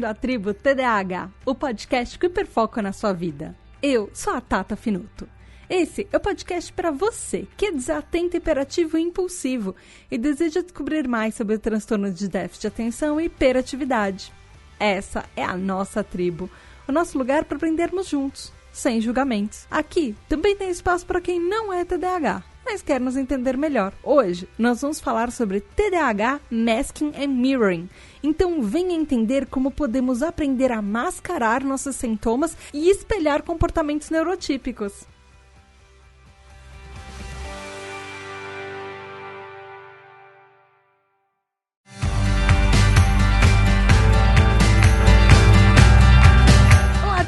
ouvindo a Tribo TDAH, o podcast que hiperfoca na sua vida. Eu sou a Tata Finuto. Esse é o podcast para você que é desatento, hiperativo e impulsivo e deseja descobrir mais sobre o transtorno de déficit de atenção e hiperatividade. Essa é a nossa tribo, o nosso lugar para aprendermos juntos, sem julgamentos. Aqui também tem espaço para quem não é TDAH, mas quer nos entender melhor. Hoje nós vamos falar sobre TDAH, Masking and Mirroring. Então venha entender como podemos aprender a mascarar nossos sintomas e espelhar comportamentos neurotípicos.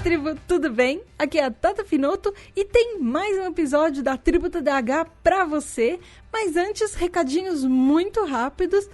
Tribo, tudo bem? Aqui é a Tata Finuto e tem mais um episódio da Tribo TDAH pra você. Mas antes, recadinhos muito rápidos.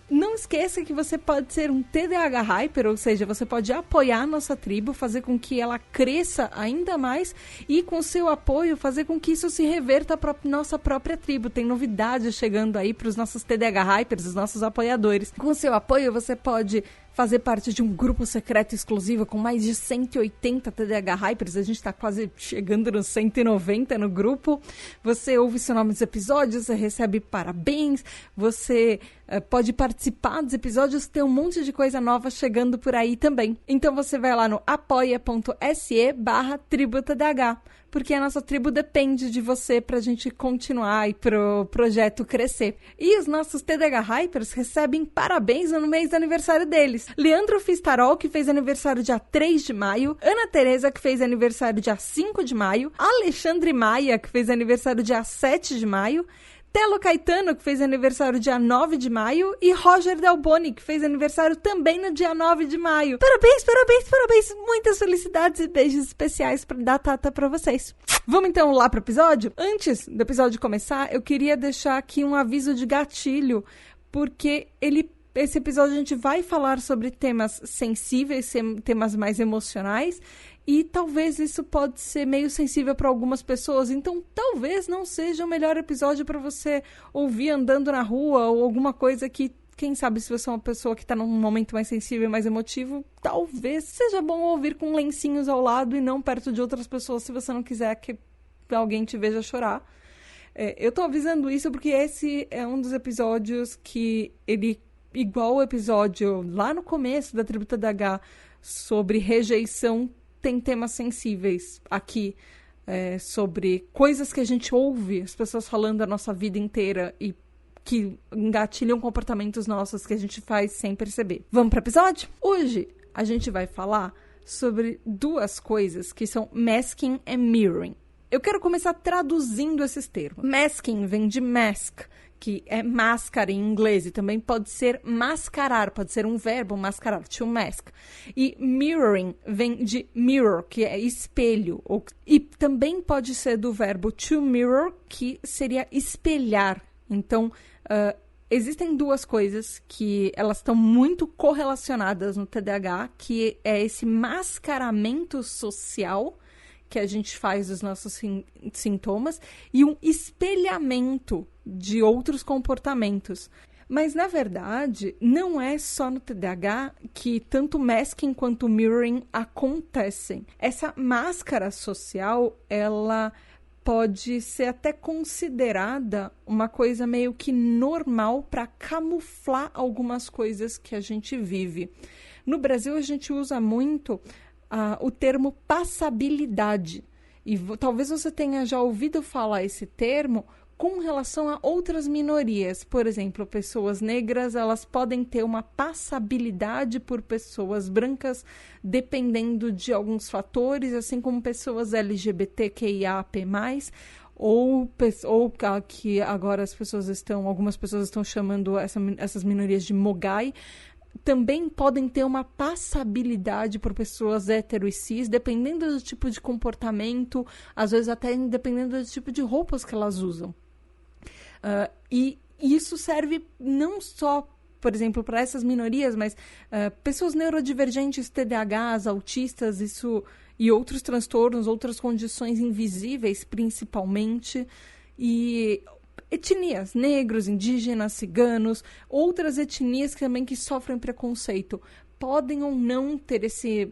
Não esqueça que você pode ser um TDAH Hyper, ou seja, você pode apoiar a nossa tribo, fazer com que ela cresça ainda mais e com seu apoio fazer com que isso se reverta para nossa própria tribo. Tem novidades chegando aí para os nossos TDAH Hypers, os nossos apoiadores. Com seu apoio você pode fazer parte de um grupo secreto exclusivo com mais de 180 TDAH Hypers. A gente está quase chegando nos 190 no grupo. Você ouve seu nome nos episódios, você recebe parabéns, você pode participar dos episódios, tem um monte de coisa nova chegando por aí também. Então você vai lá no apoia.se/tributadh, porque a nossa tribo depende de você pra gente continuar e pro projeto crescer. E os nossos TDAH Hypers recebem parabéns no mês do aniversário deles. Leandro Fistarol, que fez aniversário dia 3 de maio, Ana Tereza, que fez aniversário dia 5 de maio, Alexandre Maia, que fez aniversário dia 7 de maio, Telo Caetano, que fez aniversário dia 9 de maio, e Roger Delboni, que fez aniversário também no dia 9 de maio. Parabéns, parabéns, parabéns! Muitas felicidades e beijos especiais da Tata pra vocês. Vamos então lá pro episódio? Antes do episódio começar, eu queria deixar aqui um aviso de gatilho, porque esse episódio a gente vai falar sobre temas sensíveis, temas mais emocionais, e talvez isso pode ser meio sensível para algumas pessoas, então talvez não seja o melhor episódio para você ouvir andando na rua ou alguma coisa que, quem sabe, se você é uma pessoa que está num momento mais sensível e mais emotivo, talvez seja bom ouvir com lencinhos ao lado e não perto de outras pessoas, se você não quiser que alguém te veja chorar. Eu tô avisando isso porque esse é um dos episódios que ele, igual o episódio lá no começo da Tribo TDAH sobre rejeição, tem temas sensíveis aqui, sobre coisas que a gente ouve as pessoas falando a nossa vida inteira e que engatilham comportamentos nossos que a gente faz sem perceber. Vamos para o episódio? Hoje a gente vai falar sobre duas coisas que são masking and mirroring. Eu quero começar traduzindo esses termos. Masking vem de mask, que é máscara em inglês, e também pode ser mascarar, pode ser um verbo, mascarar, to mask. E mirroring vem de mirror, que é espelho, e também pode ser do verbo to mirror, que seria espelhar. Então, existem duas coisas que elas estão muito correlacionadas no TDAH, que é esse mascaramento social que a gente faz dos nossos sintomas e um espelhamento de outros comportamentos. Mas, na verdade, não é só no TDAH que tanto masking quanto mirroring acontecem. Essa máscara social, ela pode ser até considerada uma coisa meio que normal para camuflar algumas coisas que a gente vive. No Brasil, a gente usa muito o termo passabilidade. E talvez você tenha já ouvido falar esse termo com relação a outras minorias. Por exemplo, pessoas negras, elas podem ter uma passabilidade por pessoas brancas, dependendo de alguns fatores, assim como pessoas LGBTQIAP+, ou que agora algumas pessoas estão chamando essas minorias de Mogai, também podem ter uma passabilidade por pessoas hétero e cis, dependendo do tipo de comportamento, às vezes até dependendo do tipo de roupas que elas usam. E isso serve não só, por exemplo, para essas minorias, mas pessoas neurodivergentes, TDAHs, autistas, e outros transtornos, outras condições invisíveis, principalmente, e etnias, negros, indígenas, ciganos, outras etnias também que sofrem preconceito. podem ou não ter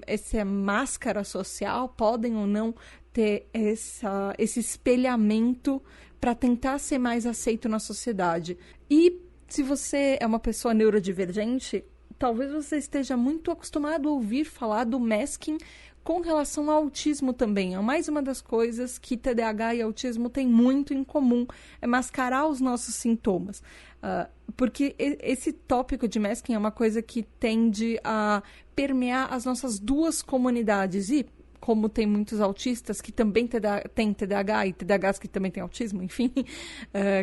essa máscara social, podem ou não ter esse espelhamento para tentar ser mais aceito na sociedade. E se você é uma pessoa neurodivergente, talvez você esteja muito acostumado a ouvir falar do masking com relação ao autismo também. É mais uma das coisas que TDAH e autismo têm muito em comum, é mascarar os nossos sintomas. Porque esse tópico de masking é uma coisa que tende a permear as nossas duas comunidades. E como tem muitos autistas que também têm TDAH e TDAHs que também têm autismo, enfim,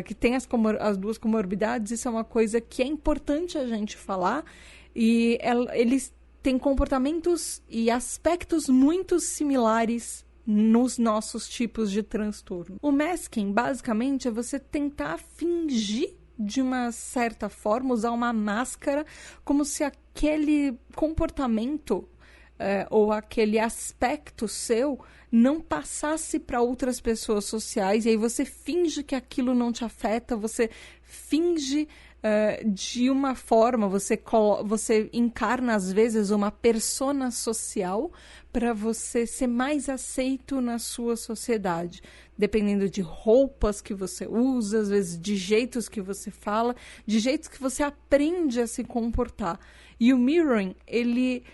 que tem as duas comorbidades, isso é uma coisa que é importante a gente falar. E eles têm comportamentos e aspectos muito similares nos nossos tipos de transtorno. O masking, basicamente, é você tentar fingir de uma certa forma, usar uma máscara, como se aquele comportamento ou aquele aspecto seu não passasse para outras pessoas sociais, e aí você finge que aquilo não te afeta, você finge de uma forma, você encarna às vezes uma persona social para você ser mais aceito na sua sociedade, dependendo de roupas que você usa, às vezes de jeitos que você fala, de jeitos que você aprende a se comportar. E o mirroring, ele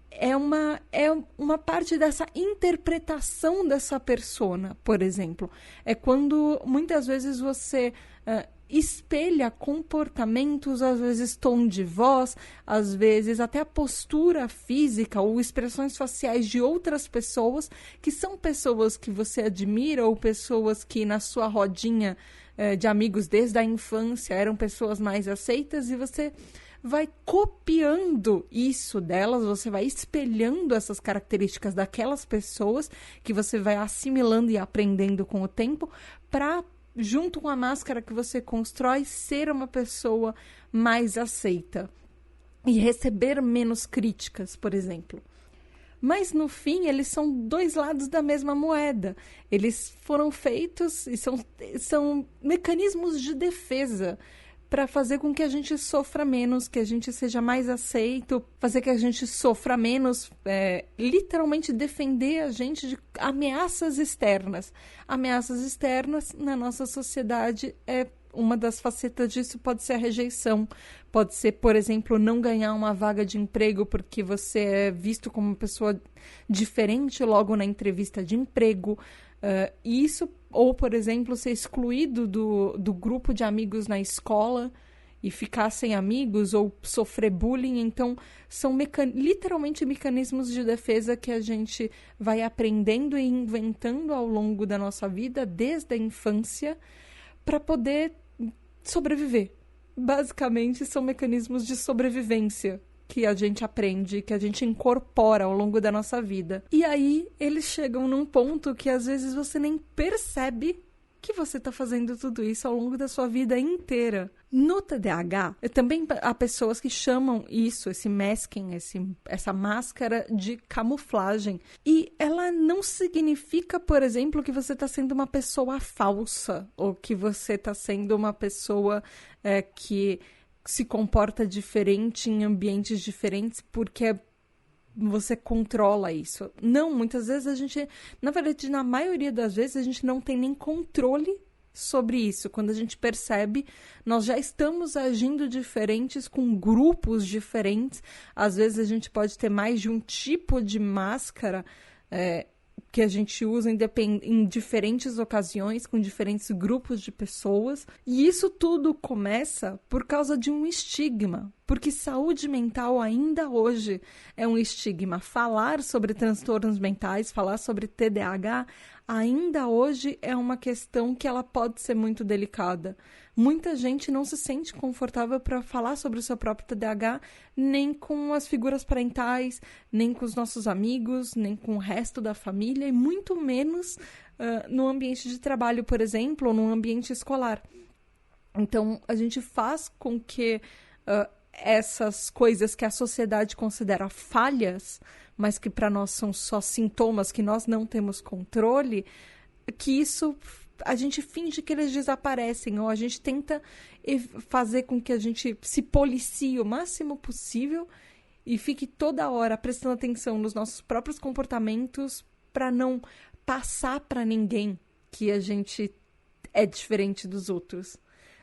é uma parte dessa interpretação dessa persona, por exemplo. É quando muitas vezes você espelha comportamentos, às vezes tom de voz, às vezes até a postura física ou expressões faciais de outras pessoas, que são pessoas que você admira ou pessoas que na sua rodinha de amigos desde a infância eram pessoas mais aceitas, e você vai copiando isso delas, você vai espelhando essas características daquelas pessoas que você vai assimilando e aprendendo com o tempo para, junto com a máscara que você constrói, ser uma pessoa mais aceita e receber menos críticas, por exemplo. Mas, no fim, eles são dois lados da mesma moeda. Eles foram feitos e são mecanismos de defesa para fazer com que a gente sofra menos, que a gente seja mais aceito, fazer que a gente sofra menos, literalmente defender a gente de ameaças externas. Ameaças externas na nossa sociedade uma das facetas disso pode ser a rejeição. Pode ser, por exemplo, não ganhar uma vaga de emprego porque você é visto como uma pessoa diferente logo na entrevista de emprego. Isso, ou, por exemplo, ser excluído do grupo de amigos na escola e ficar sem amigos ou sofrer bullying. Então, são literalmente mecanismos de defesa que a gente vai aprendendo e inventando ao longo da nossa vida, desde a infância, para poder sobreviver. Basicamente, são mecanismos de sobrevivência que a gente aprende, que a gente incorpora ao longo da nossa vida. E aí, eles chegam num ponto que às vezes você nem percebe que você está fazendo tudo isso ao longo da sua vida inteira. No TDAH, também há pessoas que chamam isso, esse masking, essa máscara de camuflagem. E ela não significa, por exemplo, que você está sendo uma pessoa falsa, ou que você está sendo uma pessoa que se comporta diferente em ambientes diferentes porque você controla isso. Não, muitas vezes a gente, na verdade, na maioria das vezes, a gente não tem nem controle sobre isso. Quando a gente percebe, nós já estamos agindo diferentes com grupos diferentes. Às vezes a gente pode ter mais de um tipo de máscara que a gente usa em diferentes ocasiões, com diferentes grupos de pessoas. E isso tudo começa por causa de um estigma, porque saúde mental ainda hoje é um estigma. Falar sobre transtornos mentais, falar sobre TDAH, ainda hoje é uma questão que ela pode ser muito delicada. Muita gente não se sente confortável para falar sobre o seu próprio TDAH, nem com as figuras parentais, nem com os nossos amigos, nem com o resto da família, e muito menos no ambiente de trabalho, por exemplo, ou no ambiente escolar. Então, a gente faz com que essas coisas que a sociedade considera falhas, mas que para nós são só sintomas que nós não temos controle, que isso a gente finge que eles desaparecem, ou a gente tenta fazer com que a gente se policie o máximo possível e fique toda hora prestando atenção nos nossos próprios comportamentos para não passar para ninguém que a gente é diferente dos outros.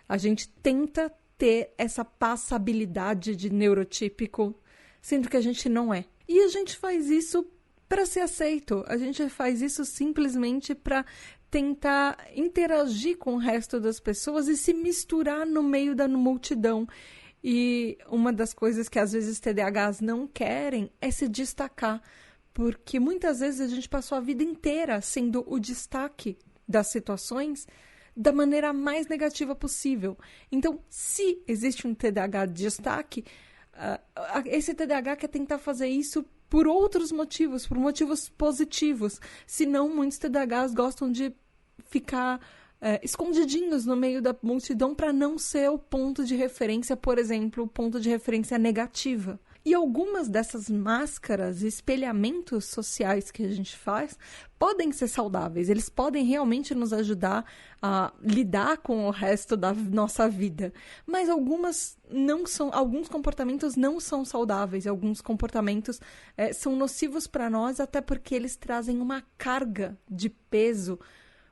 A gente tenta ter essa passabilidade de neurotípico, sendo que a gente não é. E a gente faz isso para ser aceito. A gente faz isso simplesmente para tentar interagir com o resto das pessoas e se misturar no meio da multidão. E uma das coisas que às vezes TDAHs não querem é se destacar, porque muitas vezes a gente passou a vida inteira sendo o destaque das situações da maneira mais negativa possível. Então, se existe um TDAH de destaque, esse TDAH quer tentar fazer isso por outros motivos, por motivos positivos. Senão, muitos TDAHs gostam de ficar escondidinhos no meio da multidão para não ser o ponto de referência, por exemplo, o ponto de referência negativa. E algumas dessas máscaras, espelhamentos sociais que a gente faz, podem ser saudáveis. Eles podem realmente nos ajudar a lidar com o resto da nossa vida. Mas alguns comportamentos não são saudáveis. Alguns comportamentos são nocivos para nós, até porque eles trazem uma carga de peso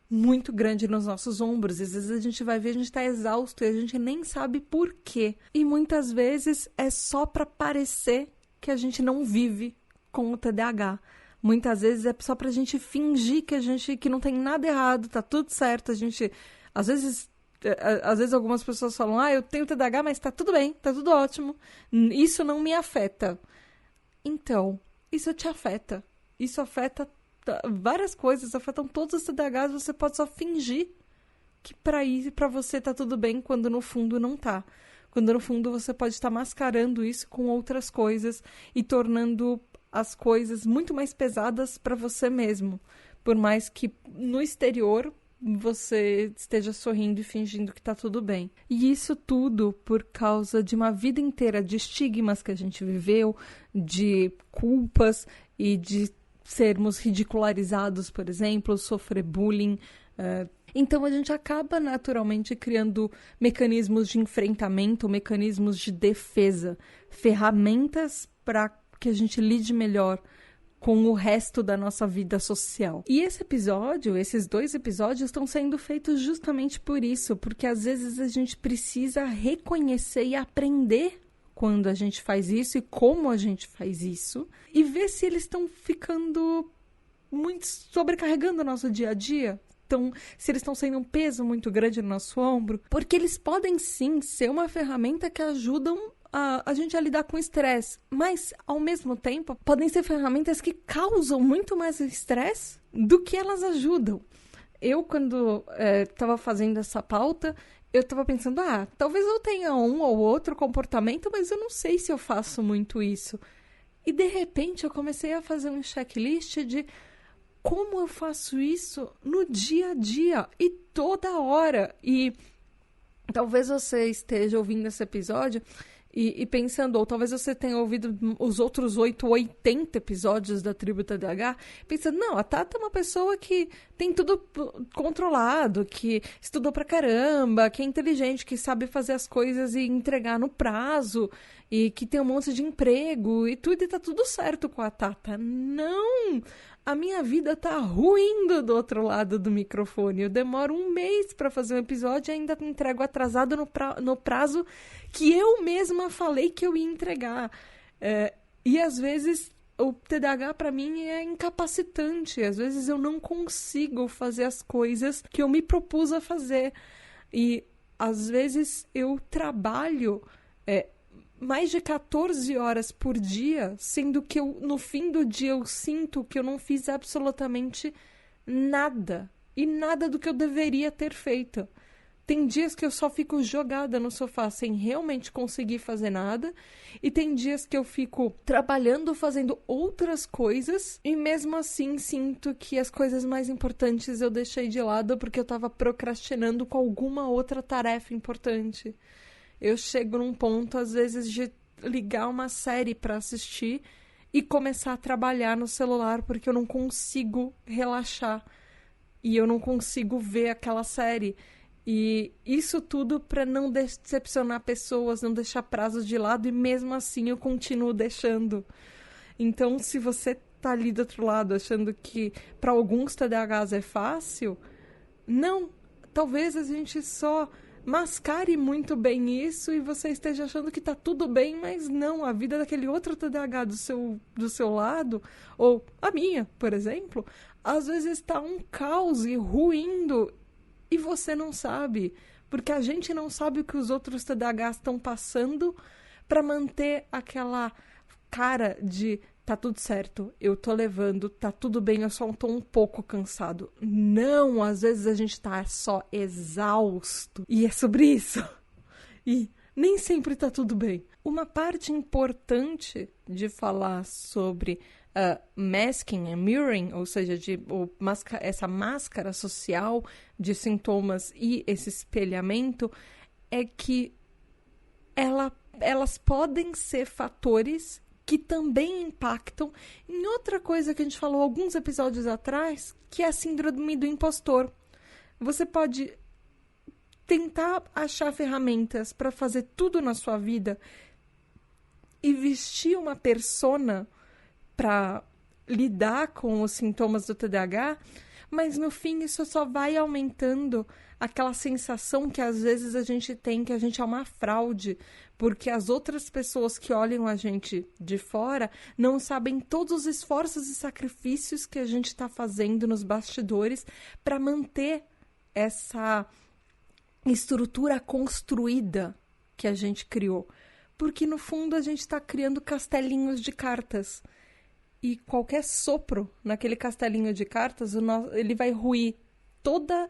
muito grande nos nossos ombros. Às vezes a gente vai ver, a gente está exausto e a gente nem sabe por quê. E muitas vezes é só para parecer que a gente não vive com o TDAH. Muitas vezes é só para a gente fingir que não tem nada errado, tá tudo certo. Às vezes algumas pessoas falam, eu tenho TDAH, mas tá tudo bem, tá tudo ótimo. Isso não me afeta. Então, isso te afeta. Isso afeta várias coisas, afetam todos os TDAHs, você pode só fingir que pra você tá tudo bem, quando no fundo não tá. Quando no fundo você pode estar mascarando isso com outras coisas e tornando as coisas muito mais pesadas para você mesmo. Por mais que no exterior você esteja sorrindo e fingindo que tá tudo bem. E isso tudo por causa de uma vida inteira de estigmas que a gente viveu, de culpas e de sermos ridicularizados, por exemplo, sofrer bullying. Então, a gente acaba naturalmente criando mecanismos de enfrentamento, mecanismos de defesa, ferramentas para que a gente lide melhor com o resto da nossa vida social. E esses 2 episódios estão sendo feitos justamente por isso, porque às vezes a gente precisa reconhecer e aprender quando a gente faz isso e como a gente faz isso, e ver se eles estão ficando muito sobrecarregando o nosso dia a dia. Então, se eles estão sendo um peso muito grande no nosso ombro, porque eles podem sim ser uma ferramenta que ajudam a gente a lidar com o estresse, mas ao mesmo tempo podem ser ferramentas que causam muito mais estresse do que elas ajudam. Eu, quando estava fazendo essa pauta, eu estava pensando, talvez eu tenha um ou outro comportamento, mas eu não sei se eu faço muito isso. E, de repente, eu comecei a fazer um checklist de como eu faço isso no dia a dia e toda hora. E talvez você esteja ouvindo esse episódio e pensando, ou talvez você tenha ouvido os outros 8 ou 80 episódios da Tribo TDAH, pensando, não, a Tata é uma pessoa que tem tudo controlado, que estudou pra caramba, que é inteligente, que sabe fazer as coisas e entregar no prazo, e que tem um monte de emprego, e tá tudo certo com a Tata. Não! A minha vida tá ruindo do outro lado do microfone. Eu demoro 1 mês para fazer um episódio e ainda entrego atrasado no prazo que eu mesma falei que eu ia entregar. E às vezes o TDAH para mim é incapacitante. Às vezes eu não consigo fazer as coisas que eu me propus a fazer. E às vezes eu trabalho mais de 14 horas por dia, sendo que no fim do dia eu sinto que eu não fiz absolutamente nada. E nada do que eu deveria ter feito. Tem dias que eu só fico jogada no sofá sem realmente conseguir fazer nada. E tem dias que eu fico trabalhando, fazendo outras coisas. E mesmo assim sinto que as coisas mais importantes eu deixei de lado porque eu estava procrastinando com alguma outra tarefa importante. Eu chego num ponto, às vezes, de ligar uma série para assistir e começar a trabalhar no celular porque eu não consigo relaxar e eu não consigo ver aquela série. E isso tudo para não decepcionar pessoas, não deixar prazos de lado, e mesmo assim eu continuo deixando. Então, se você tá ali do outro lado achando que para alguns TDAHs é fácil, não. Talvez a gente só mascare muito bem isso e você esteja achando que tá tudo bem, mas não. A vida daquele outro TDAH do seu lado, ou a minha, por exemplo, às vezes está um caos e ruindo e você não sabe. Porque a gente não sabe o que os outros TDAHs estão passando para manter aquela cara de tá tudo certo, eu tô levando, tá tudo bem, eu só tô um pouco cansado. Não, às vezes a gente tá só exausto. E é sobre isso. E nem sempre tá tudo bem. Uma parte importante de falar sobre masking and mirroring, ou seja, essa máscara social de sintomas e esse espelhamento, é que elas podem ser fatores que também impactam em outra coisa que a gente falou alguns episódios atrás, que é a síndrome do impostor. Você pode tentar achar ferramentas para fazer tudo na sua vida e vestir uma persona para lidar com os sintomas do TDAH, mas no fim isso só vai aumentando aquela sensação que às vezes a gente tem que a gente é uma fraude, porque as outras pessoas que olham a gente de fora não sabem todos os esforços e sacrifícios que a gente está fazendo nos bastidores para manter essa estrutura construída que a gente criou. Porque no fundo a gente está criando castelinhos de cartas. E qualquer sopro naquele castelinho de cartas, ele vai ruir toda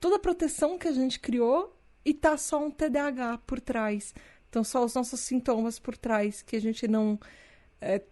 a proteção que a gente criou e tá só um TDAH por trás. Então, só os nossos sintomas por trás, que a gente não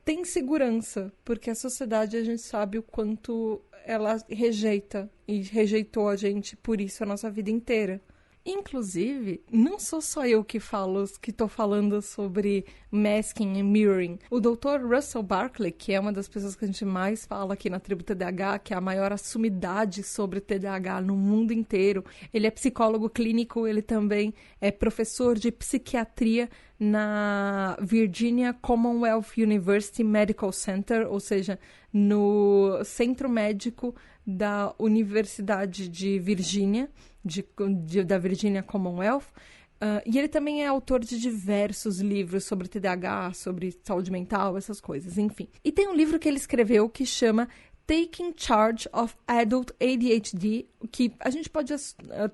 tem segurança, porque a sociedade, a gente sabe o quanto ela rejeita e rejeitou a gente por isso a nossa vida inteira. Inclusive, não sou só eu que estou falando sobre masking e mirroring. O Dr. Russell Barkley, que é uma das pessoas que a gente mais fala aqui na tribo TDAH, que é a maior assumidade sobre TDAH no mundo inteiro, ele é psicólogo clínico, ele também é professor de psiquiatria na Virginia Commonwealth University Medical Center, ou seja, no centro médico da Universidade de Virgínia, da Virginia Commonwealth, e ele também é autor de diversos livros sobre TDAH, sobre saúde mental, essas coisas, enfim. E tem um livro que ele escreveu que chama Taking Charge of Adult ADHD, que a gente pode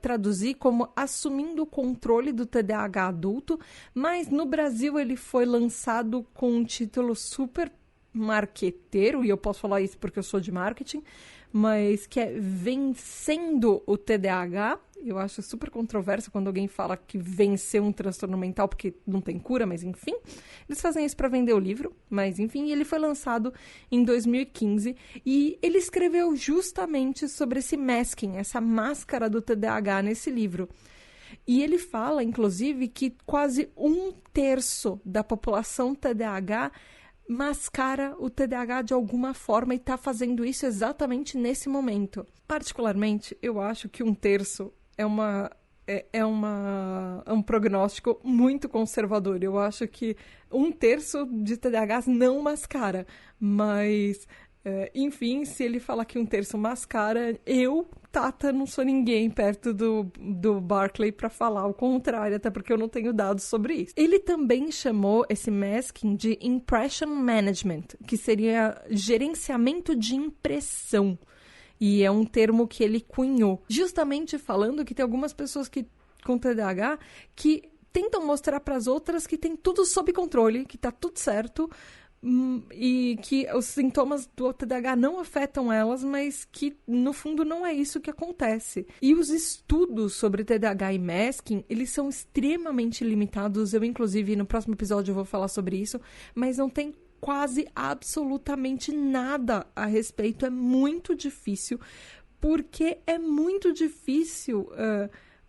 traduzir como assumindo o controle do TDAH adulto, mas no Brasil ele foi lançado com um título super marqueteiro, e eu posso falar isso porque eu sou de marketing, mas que é Vencendo o TDAH. Eu acho super controverso quando alguém fala que venceu um transtorno mental porque não tem cura, mas enfim. Eles fazem isso para vender o livro, mas enfim, ele foi lançado em 2015 e ele escreveu justamente sobre esse masking, essa máscara do TDAH nesse livro. E ele fala, inclusive, que quase 1/3 da população TDAH mascara o TDAH de alguma forma e está fazendo isso exatamente nesse momento. Particularmente, eu acho que 1/3 é um prognóstico muito conservador. Eu acho que 1/3 de TDAHs não mascara, mas enfim, se ele falar que 1/3 mascara, eu, Tata, não sou ninguém perto do Barkley para falar o contrário, até porque eu não tenho dados sobre isso. Ele também chamou esse masking de impression management, que seria gerenciamento de impressão. E é um termo que ele cunhou, justamente falando que tem algumas pessoas com TDAH que tentam mostrar para as outras que tem tudo sob controle, que tá tudo certo, e que os sintomas do TDAH não afetam elas, mas que no fundo não é isso que acontece. E os estudos sobre TDAH e masking, eles são extremamente limitados. Eu, inclusive, no próximo episódio eu vou falar sobre isso, mas não tem quase absolutamente nada a respeito. É muito difícil, porque é muito difícil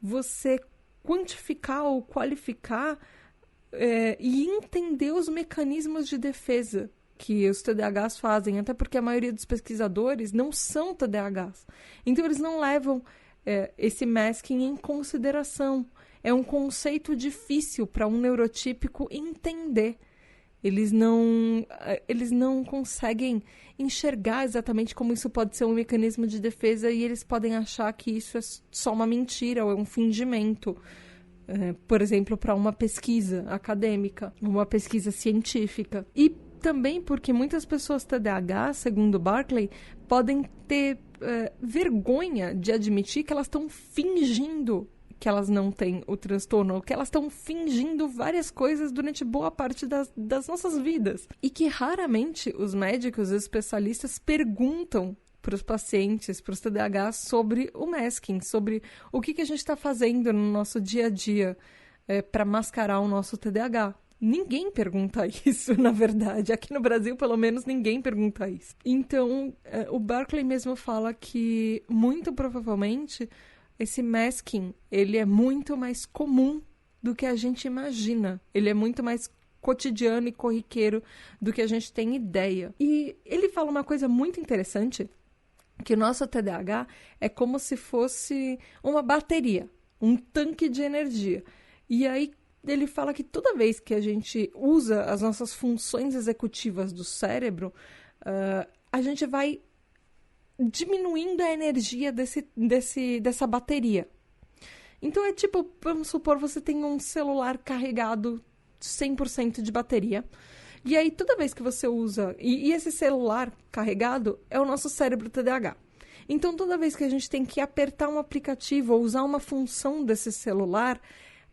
você quantificar ou qualificar e entender os mecanismos de defesa que os TDAHs fazem, até porque a maioria dos pesquisadores não são TDAHs. Então, eles não levam esse masking em consideração. É um conceito difícil para um neurotípico entender. Eles não conseguem enxergar exatamente como isso pode ser um mecanismo de defesa e eles podem achar que isso é só uma mentira ou é um fingimento. Por exemplo, para uma pesquisa acadêmica, uma pesquisa científica. E também porque muitas pessoas TDAH, segundo Barkley, podem ter vergonha de admitir que elas estão fingindo que elas não têm o transtorno, ou que elas estão fingindo várias coisas durante boa parte das nossas vidas. E que raramente os médicos e os especialistas perguntam para os pacientes, para os TDAH, sobre o masking, sobre o que a gente está fazendo no nosso dia a dia para mascarar o nosso TDAH. Ninguém pergunta isso, na verdade. Aqui no Brasil, pelo menos, ninguém pergunta isso. Então, o Barkley mesmo fala que, muito provavelmente, esse masking, ele é muito mais comum do que a gente imagina. Ele é muito mais cotidiano e corriqueiro do que a gente tem ideia. E ele fala uma coisa muito interessante, que o nosso TDAH é como se fosse uma bateria, um tanque de energia. E aí ele fala que toda vez que a gente usa as nossas funções executivas do cérebro, a gente vai diminuindo a energia dessa bateria. Então é tipo, vamos supor, você tem um celular carregado 100% de bateria. E aí toda vez que você usa... E esse celular carregado é o nosso cérebro TDAH. Então toda vez que a gente tem que apertar um aplicativo ou usar uma função desse celular,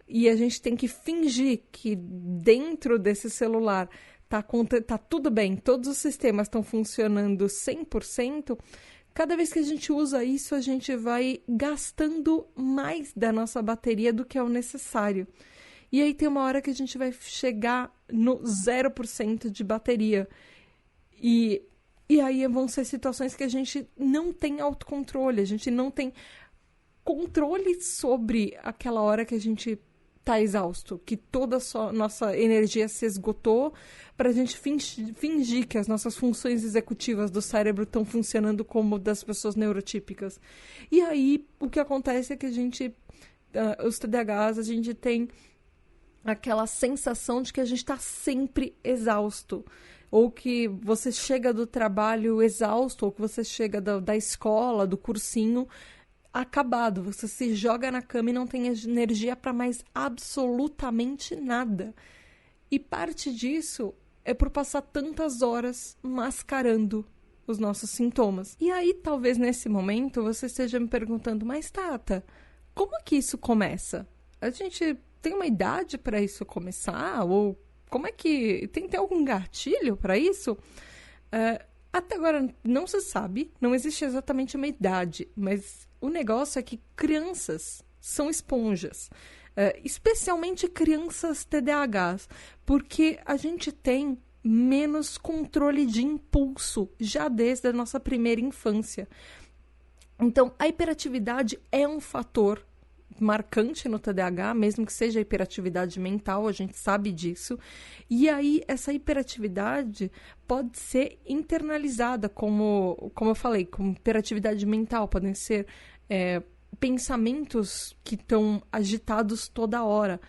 e a gente tem que fingir que dentro desse celular tá tudo bem, todos os sistemas estão funcionando 100%, cada vez que a gente usa isso, a gente vai gastando mais da nossa bateria do que é o necessário. E aí tem uma hora que a gente vai chegar no 0% de bateria. E aí vão ser situações que a gente não tem autocontrole, a gente não tem controle sobre aquela hora que a gente tá exausto, que toda a nossa energia se esgotou para a gente fingir que as nossas funções executivas do cérebro estão funcionando como das pessoas neurotípicas. E aí o que acontece é que a gente, os TDAHs, a gente tem aquela sensação de que a gente está sempre exausto. Ou que você chega do trabalho exausto, ou que você chega da escola, do cursinho, acabado. Você se joga na cama e não tem energia para mais absolutamente nada. E parte disso é por passar tantas horas mascarando os nossos sintomas. E aí, talvez nesse momento, você esteja me perguntando, mas Tata, como que isso começa? A gente tem uma idade para isso começar? Ou como é que... Tem algum gatilho para isso? Até agora não se sabe, não existe exatamente uma idade, mas o negócio é que crianças são esponjas, especialmente crianças TDAHs, porque a gente tem menos controle de impulso já desde a nossa primeira infância. Então, a hiperatividade é um fator marcante no TDAH, mesmo que seja hiperatividade mental, a gente sabe disso. E aí, essa hiperatividade pode ser internalizada, como eu falei, como hiperatividade mental. Podem ser pensamentos que estão agitados toda hora.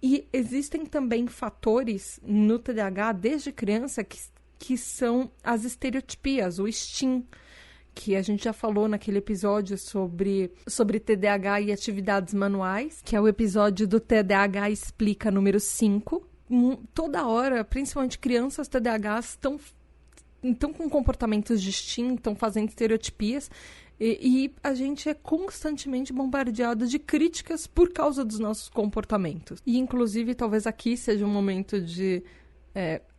E existem também fatores no TDAH, desde criança, que são as estereotipias, o STEAM, que a gente já falou naquele episódio sobre TDAH e atividades manuais, que é o episódio do TDAH Explica número 5. Toda hora, principalmente crianças TDAHs, estão com comportamentos distintos, estão fazendo estereotipias, e a gente é constantemente bombardeado de críticas por causa dos nossos comportamentos. E, inclusive, talvez aqui seja um momento de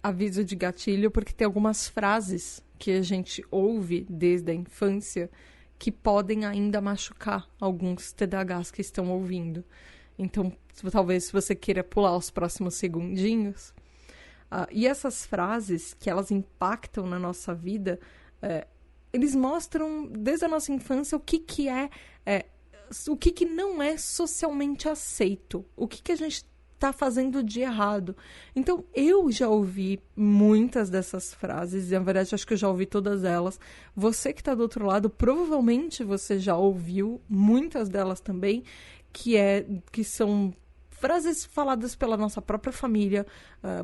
aviso de gatilho, porque tem algumas frases que a gente ouve desde a infância que podem ainda machucar alguns TDAHs que estão ouvindo. Então, talvez se você queira pular os próximos segundinhos. E essas frases, que elas impactam na nossa vida, eles mostram desde a nossa infância o que não é socialmente aceito. O que a gente tá fazendo de errado. Então, eu já ouvi muitas dessas frases, e na verdade acho que eu já ouvi todas elas. Você que tá do outro lado, provavelmente você já ouviu muitas delas também, que são frases faladas pela nossa própria família,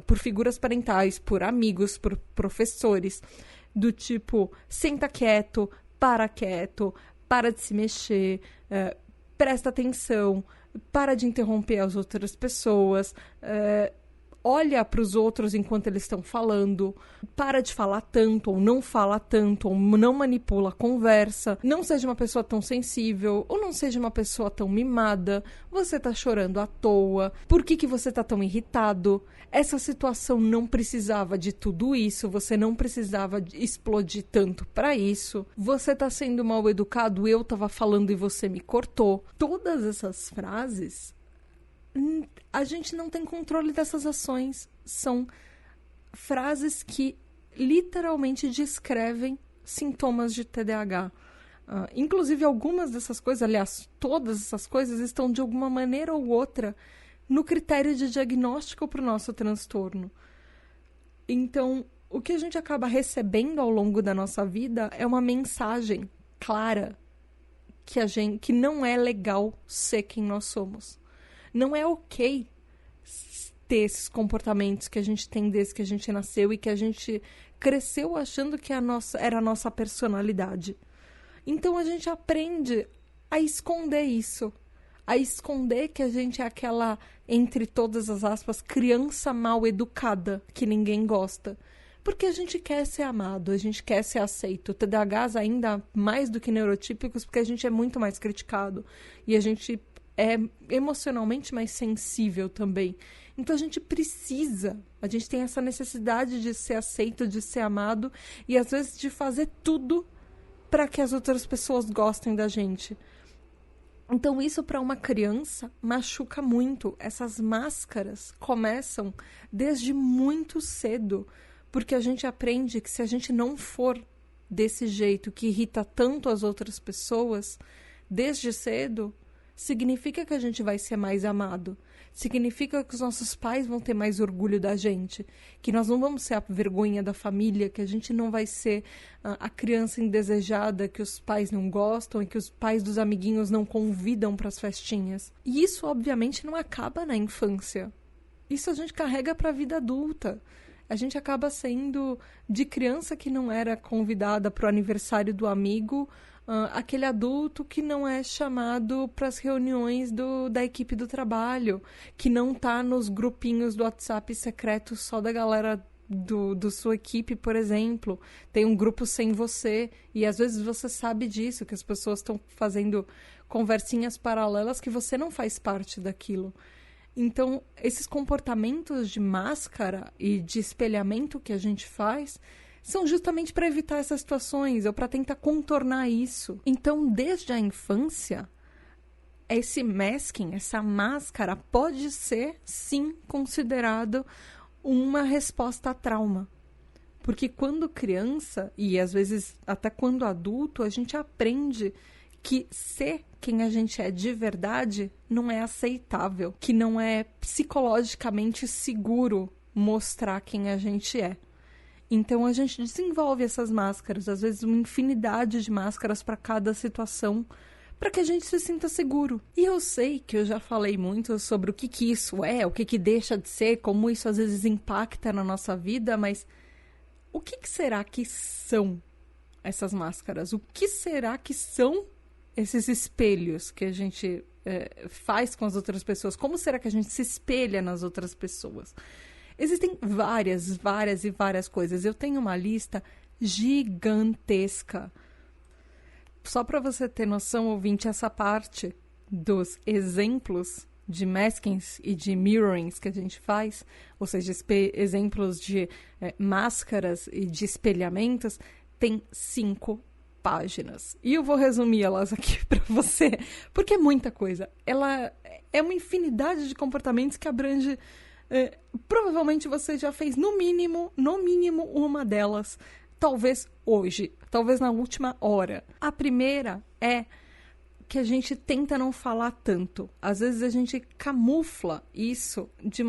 por figuras parentais, por amigos, por professores, do tipo, senta quieto, para de se mexer, presta atenção, para de interromper as outras pessoas, olha para os outros enquanto eles estão falando, para de falar tanto, ou não fala tanto, ou não manipula a conversa, não seja uma pessoa tão sensível, ou não seja uma pessoa tão mimada, você tá chorando à toa, por que você tá tão irritado? Essa situação não precisava de tudo isso, você não precisava explodir tanto para isso, você tá sendo mal educado, eu tava falando e você me cortou. Todas essas frases, a gente não tem controle dessas ações. São frases que literalmente descrevem sintomas de TDAH. Inclusive, algumas dessas coisas, aliás, todas essas coisas estão de alguma maneira ou outra no critério de diagnóstico para o nosso transtorno. Então, o que a gente acaba recebendo ao longo da nossa vida é uma mensagem clara que não é legal ser quem nós somos. Não é ok ter esses comportamentos que a gente tem desde que a gente nasceu e que a gente cresceu achando que era a nossa personalidade. Então a gente aprende a esconder isso. A esconder que a gente é aquela, entre todas as aspas, criança mal educada que ninguém gosta. Porque a gente quer ser amado, a gente quer ser aceito. TDAHs ainda mais do que neurotípicos, porque a gente é muito mais criticado. E a gente é emocionalmente mais sensível também. Então a gente tem essa necessidade de ser aceito, de ser amado e às vezes de fazer tudo para que as outras pessoas gostem da gente. Então isso para uma criança machuca muito. Essas máscaras começam desde muito cedo, porque a gente aprende que se a gente não for desse jeito que irrita tanto as outras pessoas, desde cedo, significa que a gente vai ser mais amado. Significa que os nossos pais vão ter mais orgulho da gente. Que nós não vamos ser a vergonha da família, que a gente não vai ser a criança indesejada que os pais não gostam e que os pais dos amiguinhos não convidam para as festinhas. E isso, obviamente, não acaba na infância. Isso a gente carrega para a vida adulta. A gente acaba sendo de criança que não era convidada para o aniversário do amigo, aquele adulto que não é chamado para as reuniões da equipe do trabalho, que não está nos grupinhos do WhatsApp secreto só da galera do sua equipe, por exemplo. Tem um grupo sem você, e às vezes você sabe disso, que as pessoas estão fazendo conversinhas paralelas que você não faz parte daquilo. Então, esses comportamentos de máscara e de espelhamento que a gente faz são justamente para evitar essas situações ou para tentar contornar isso. Então, desde a infância, esse masking, essa máscara, pode ser, sim, considerado uma resposta a trauma. Porque quando criança, e às vezes até quando adulto, a gente aprende que ser quem a gente é de verdade não é aceitável, que não é psicologicamente seguro mostrar quem a gente é. Então a gente desenvolve essas máscaras, às vezes uma infinidade de máscaras para cada situação, para que a gente se sinta seguro. E eu sei que eu já falei muito sobre o que isso é, o que deixa de ser, como isso às vezes impacta na nossa vida, mas o que será que são essas máscaras? O que será que são esses espelhos que a gente faz com as outras pessoas? Como será que a gente se espelha nas outras pessoas? Existem várias coisas. Eu tenho uma lista gigantesca. Só para você ter noção, ouvinte, essa parte dos exemplos de maskings e de mirrorings que a gente faz, ou seja, exemplos de máscaras e de espelhamentos, tem 5 páginas. E eu vou resumir elas aqui para você, porque é muita coisa. Ela é uma infinidade de comportamentos que abrange... provavelmente você já fez no mínimo uma delas, talvez hoje, talvez na última hora. A primeira é que a gente tenta não falar tanto. Às vezes a gente camufla isso de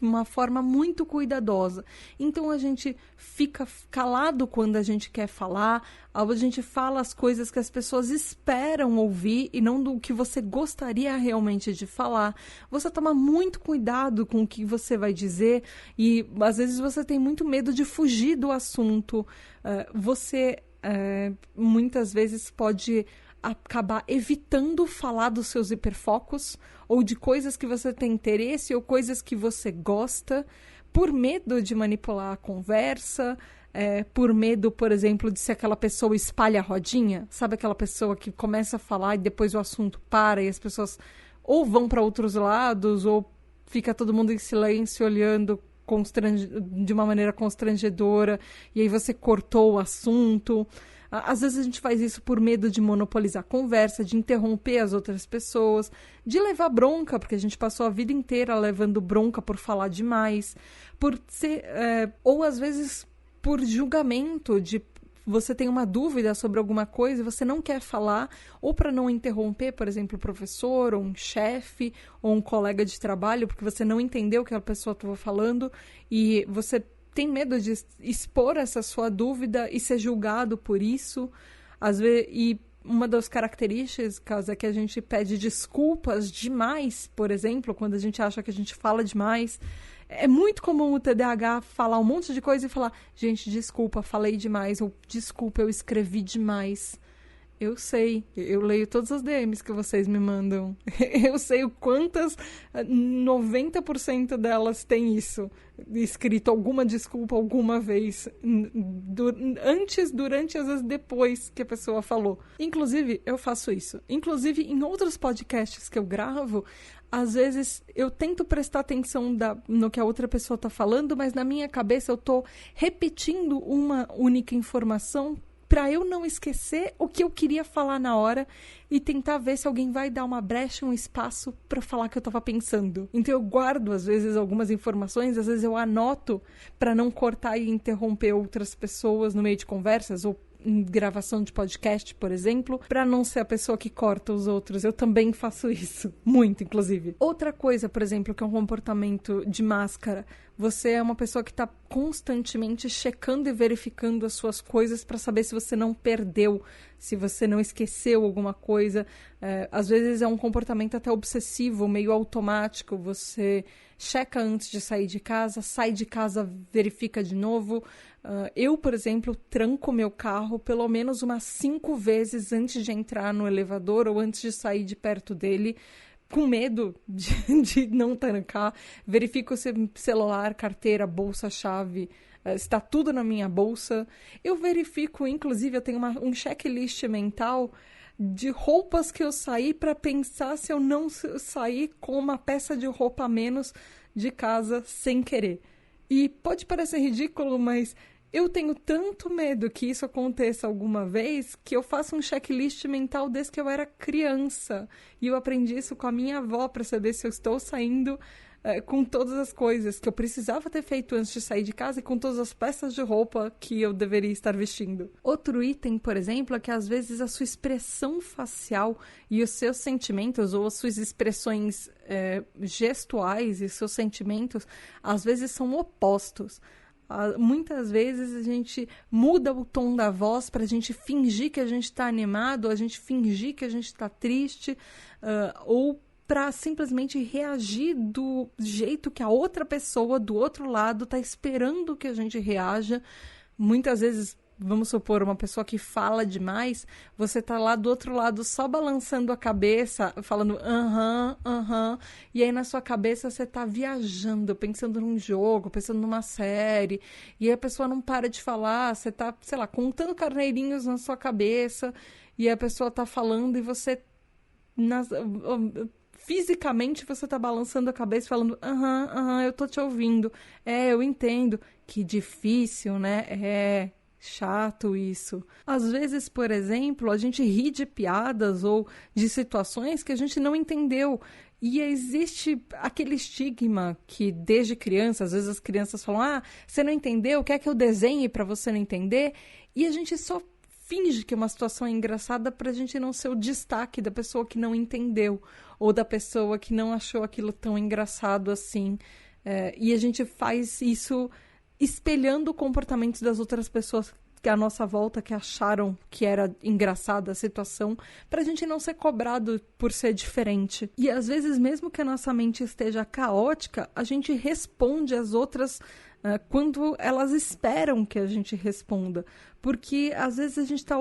uma forma muito cuidadosa. Então a gente fica calado quando a gente quer falar, a gente fala as coisas que as pessoas esperam ouvir e não do que você gostaria realmente de falar. Você toma muito cuidado com o que você vai dizer e às vezes você tem muito medo de fugir do assunto. Você muitas vezes pode acabar evitando falar dos seus hiperfocos ou de coisas que você tem interesse ou coisas que você gosta por medo de manipular a conversa, por medo, por exemplo, de ser aquela pessoa espalha a rodinha, sabe aquela pessoa que começa a falar e depois o assunto para e as pessoas ou vão para outros lados ou fica todo mundo em silêncio olhando de uma maneira constrangedora e aí você cortou o assunto. Às vezes a gente faz isso por medo de monopolizar a conversa, de interromper as outras pessoas, de levar bronca, porque a gente passou a vida inteira levando bronca por falar demais, por ser, ou às vezes por julgamento, de você tem uma dúvida sobre alguma coisa e você não quer falar, ou para não interromper, por exemplo, o professor, ou um chefe, ou um colega de trabalho, porque você não entendeu o que a pessoa estava falando e você tem medo de expor essa sua dúvida e ser julgado por isso. Às vezes, e uma das características é que a gente pede desculpas demais, por exemplo, quando a gente acha que a gente fala demais. É muito comum o TDAH falar um monte de coisa e falar, gente, desculpa, falei demais, ou desculpa, eu escrevi demais. Eu sei, eu leio todas as DMs que vocês me mandam. Eu sei o quantas, 90% delas tem isso, escrito alguma desculpa alguma vez, antes, durante, às vezes depois que a pessoa falou. Inclusive, eu faço isso. Inclusive, em outros podcasts que eu gravo, às vezes eu tento prestar atenção no que a outra pessoa está falando, mas na minha cabeça eu estou repetindo uma única informação para eu não esquecer o que eu queria falar na hora e tentar ver se alguém vai dar uma brecha, um espaço para falar o que eu estava pensando. Então eu guardo, às vezes, algumas informações, às vezes eu anoto para não cortar e interromper outras pessoas no meio de conversas ou em gravação de podcast, por exemplo, para não ser a pessoa que corta os outros. Eu também faço isso, muito, inclusive. Outra coisa, por exemplo, que é um comportamento de máscara. Você é uma pessoa que está constantemente checando e verificando as suas coisas para saber se você não perdeu, se você não esqueceu alguma coisa. Às vezes é um comportamento até obsessivo, meio automático. Você checa antes de sair de casa, sai de casa, verifica de novo. Eu, por exemplo, tranco meu carro pelo menos umas 5 vezes antes de entrar no elevador ou antes de sair de perto dele, com medo de não trancar. Verifico se celular, carteira, bolsa, chave, está tudo na minha bolsa. Eu verifico, inclusive, eu tenho um checklist mental de roupas que eu saí para pensar se eu não sair com uma peça de roupa a menos de casa sem querer. E pode parecer ridículo, mas eu tenho tanto medo que isso aconteça alguma vez que eu faço um checklist mental desde que eu era criança. E eu aprendi isso com a minha avó para saber se eu estou saindo com todas as coisas que eu precisava ter feito antes de sair de casa e com todas as peças de roupa que eu deveria estar vestindo. Outro item, por exemplo, é que às vezes a sua expressão facial e os seus sentimentos ou as suas expressões gestuais e seus sentimentos às vezes são opostos. Muitas vezes a gente muda o tom da voz para a gente fingir que a gente está animado, a gente fingir que a gente está triste, ou para simplesmente reagir do jeito que a outra pessoa do outro lado está esperando que a gente reaja. Muitas vezes, vamos supor, uma pessoa que fala demais, você tá lá do outro lado só balançando a cabeça, falando aham, e aí na sua cabeça você tá viajando, pensando num jogo, pensando numa série, e aí a pessoa não para de falar, você tá, sei lá, contando carneirinhos na sua cabeça, e a pessoa tá falando e você fisicamente você tá balançando a cabeça falando aham, eu tô te ouvindo, eu entendo. Que difícil, né? Chato isso. Às vezes, por exemplo, a gente ri de piadas ou de situações que a gente não entendeu. E existe aquele estigma que desde criança, às vezes as crianças falam, você não entendeu, quer que eu desenhe para você não entender? E a gente só finge que uma situação é engraçada pra gente não ser o destaque da pessoa que não entendeu ou da pessoa que não achou aquilo tão engraçado assim. E a gente faz isso espelhando o comportamento das outras pessoas que à nossa volta, que acharam que era engraçada a situação, pra gente não ser cobrado por ser diferente. E às vezes, mesmo que a nossa mente esteja caótica, a gente responde às outras quando elas esperam que a gente responda. Porque às vezes a gente está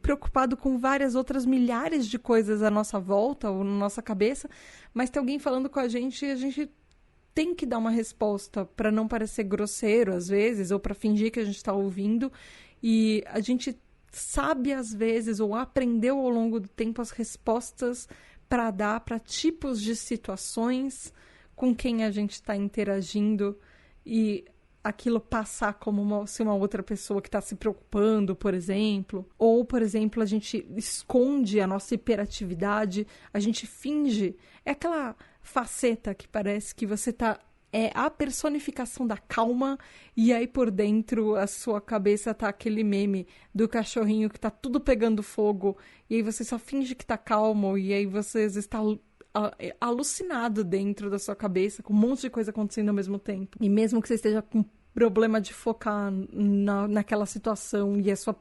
preocupado com várias outras milhares de coisas à nossa volta ou na nossa cabeça, mas tem alguém falando com a gente e a gente tem que dar uma resposta para não parecer grosseiro às vezes, ou para fingir que a gente está ouvindo. E a gente sabe às vezes, ou aprendeu ao longo do tempo as respostas para dar para tipos de situações com quem a gente está interagindo e aquilo passar como se uma outra pessoa que está se preocupando, por exemplo. Ou, por exemplo, a gente esconde a nossa hiperatividade, a gente finge. É aquela faceta que parece que você é a personificação da calma, e aí por dentro a sua cabeça tá aquele meme do cachorrinho que tá tudo pegando fogo, e aí você só finge que tá calmo, e aí você está alucinado dentro da sua cabeça, com um monte de coisa acontecendo ao mesmo tempo. E mesmo que você esteja com problema de focar naquela situação e a sua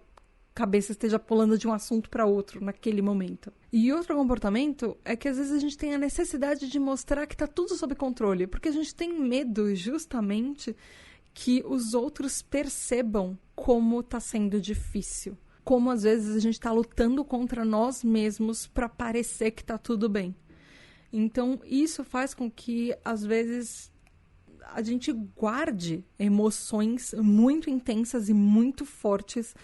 cabeça esteja pulando de um assunto para outro naquele momento. E outro comportamento é que às vezes a gente tem a necessidade de mostrar que tá tudo sob controle, porque a gente tem medo justamente que os outros percebam como tá sendo difícil. Como às vezes a gente tá lutando contra nós mesmos para parecer que tá tudo bem. Então isso faz com que às vezes a gente guarde emoções muito intensas e muito fortes.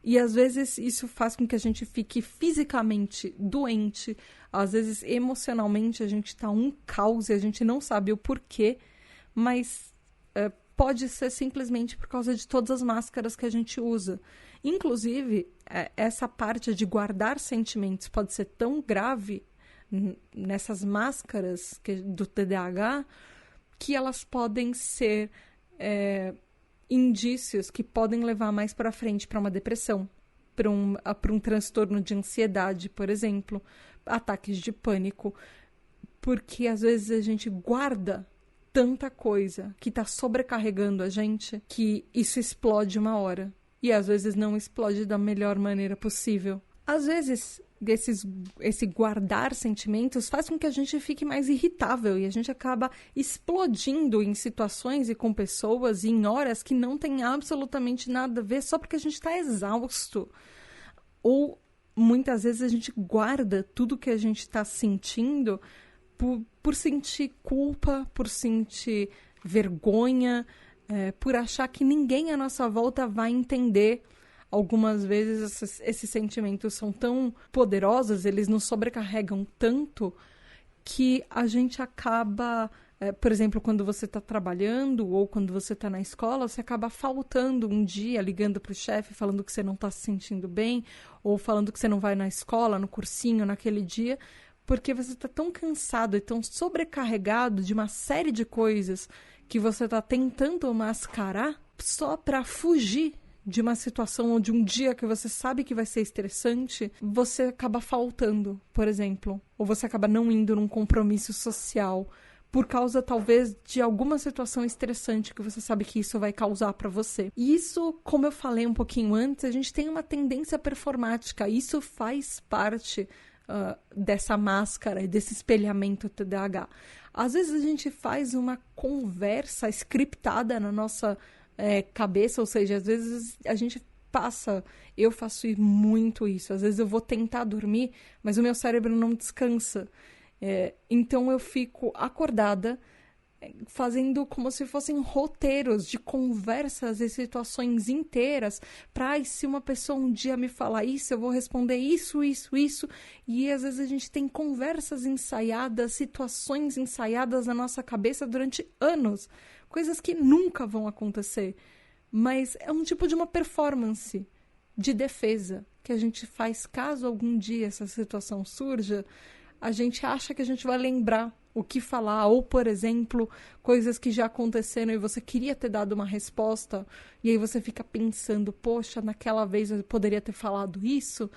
E às vezes isso faz com que a gente fique fisicamente doente, às vezes emocionalmente a gente está um caos e a gente não sabe o porquê, mas pode ser simplesmente por causa de todas as máscaras que a gente usa. Inclusive, essa parte de guardar sentimentos pode ser tão grave nessas máscaras do TDAH que elas podem ser indícios que podem levar mais para frente para uma depressão, para um transtorno de ansiedade, por exemplo, ataques de pânico, porque às vezes a gente guarda tanta coisa que está sobrecarregando a gente que isso explode uma hora, e às vezes não explode da melhor maneira possível. Às vezes esse guardar sentimentos faz com que a gente fique mais irritável e a gente acaba explodindo em situações e com pessoas e em horas que não tem absolutamente nada a ver só porque a gente está exausto. Ou muitas vezes a gente guarda tudo que a gente está sentindo por sentir culpa, por sentir vergonha, por achar que ninguém à nossa volta vai entender. Algumas vezes esses sentimentos são tão poderosos, eles nos sobrecarregam tanto que a gente acaba, por exemplo, quando você está trabalhando ou quando você está na escola, você acaba faltando um dia, ligando para o chefe, falando que você não está se sentindo bem, ou falando que você não vai na escola, no cursinho, naquele dia, porque você está tão cansado e tão sobrecarregado de uma série de coisas que você está tentando mascarar só para fugir de uma situação ou de um dia que você sabe que vai ser estressante, você acaba faltando, por exemplo. Ou você acaba não indo num compromisso social por causa, talvez, de alguma situação estressante que você sabe que isso vai causar para você. E isso, como eu falei um pouquinho antes, a gente tem uma tendência performática. Isso faz parte dessa máscara e desse espelhamento TDAH. Às vezes a gente faz uma conversa scriptada na nossa cabeça, ou seja, às vezes a gente eu faço muito isso, às vezes eu vou tentar dormir, mas o meu cérebro não descansa, então eu fico acordada fazendo como se fossem roteiros de conversas e situações inteiras para se uma pessoa um dia me falar isso, eu vou responder isso, e às vezes a gente tem conversas ensaiadas, situações ensaiadas na nossa cabeça durante anos, coisas que nunca vão acontecer, mas é um tipo de uma performance de defesa que a gente faz caso algum dia essa situação surja, a gente acha que a gente vai lembrar o que falar, ou, por exemplo, coisas que já aconteceram e você queria ter dado uma resposta, e aí você fica pensando, poxa, naquela vez eu poderia ter falado isso,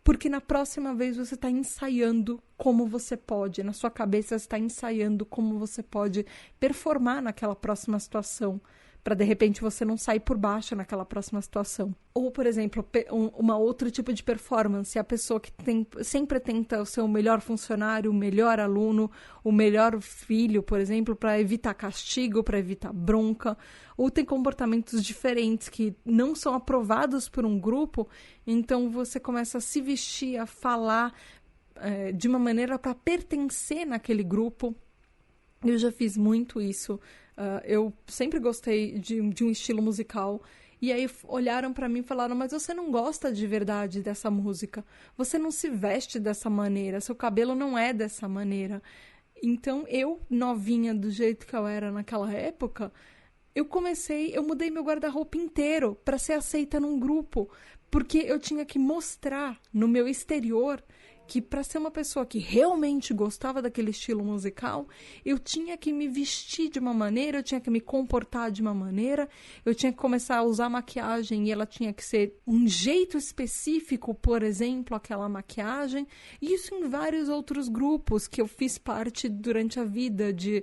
porque na próxima vez você está ensaiando como você pode, na sua cabeça você está ensaiando como você pode performar naquela próxima situação, para de repente você não sair por baixo naquela próxima situação. Ou, por exemplo, uma outro tipo de performance, a pessoa que sempre tenta ser o melhor funcionário, o melhor aluno, o melhor filho, por exemplo, para evitar castigo, para evitar bronca, ou tem comportamentos diferentes que não são aprovados por um grupo, então você começa a se vestir, a falar de uma maneira para pertencer naquele grupo. Eu já fiz muito isso. Eu sempre gostei de um estilo musical. E aí olharam pra mim e falaram, mas você não gosta de verdade dessa música. Você não se veste dessa maneira. Seu cabelo não é dessa maneira. Então, eu, novinha do jeito que eu era naquela época, eu mudei meu guarda-roupa inteiro pra ser aceita num grupo. Porque eu tinha que mostrar no meu exterior que para ser uma pessoa que realmente gostava daquele estilo musical, eu tinha que me vestir de uma maneira, eu tinha que me comportar de uma maneira, eu tinha que começar a usar maquiagem e ela tinha que ser um jeito específico, por exemplo, aquela maquiagem. E isso em vários outros grupos que eu fiz parte durante a vida, de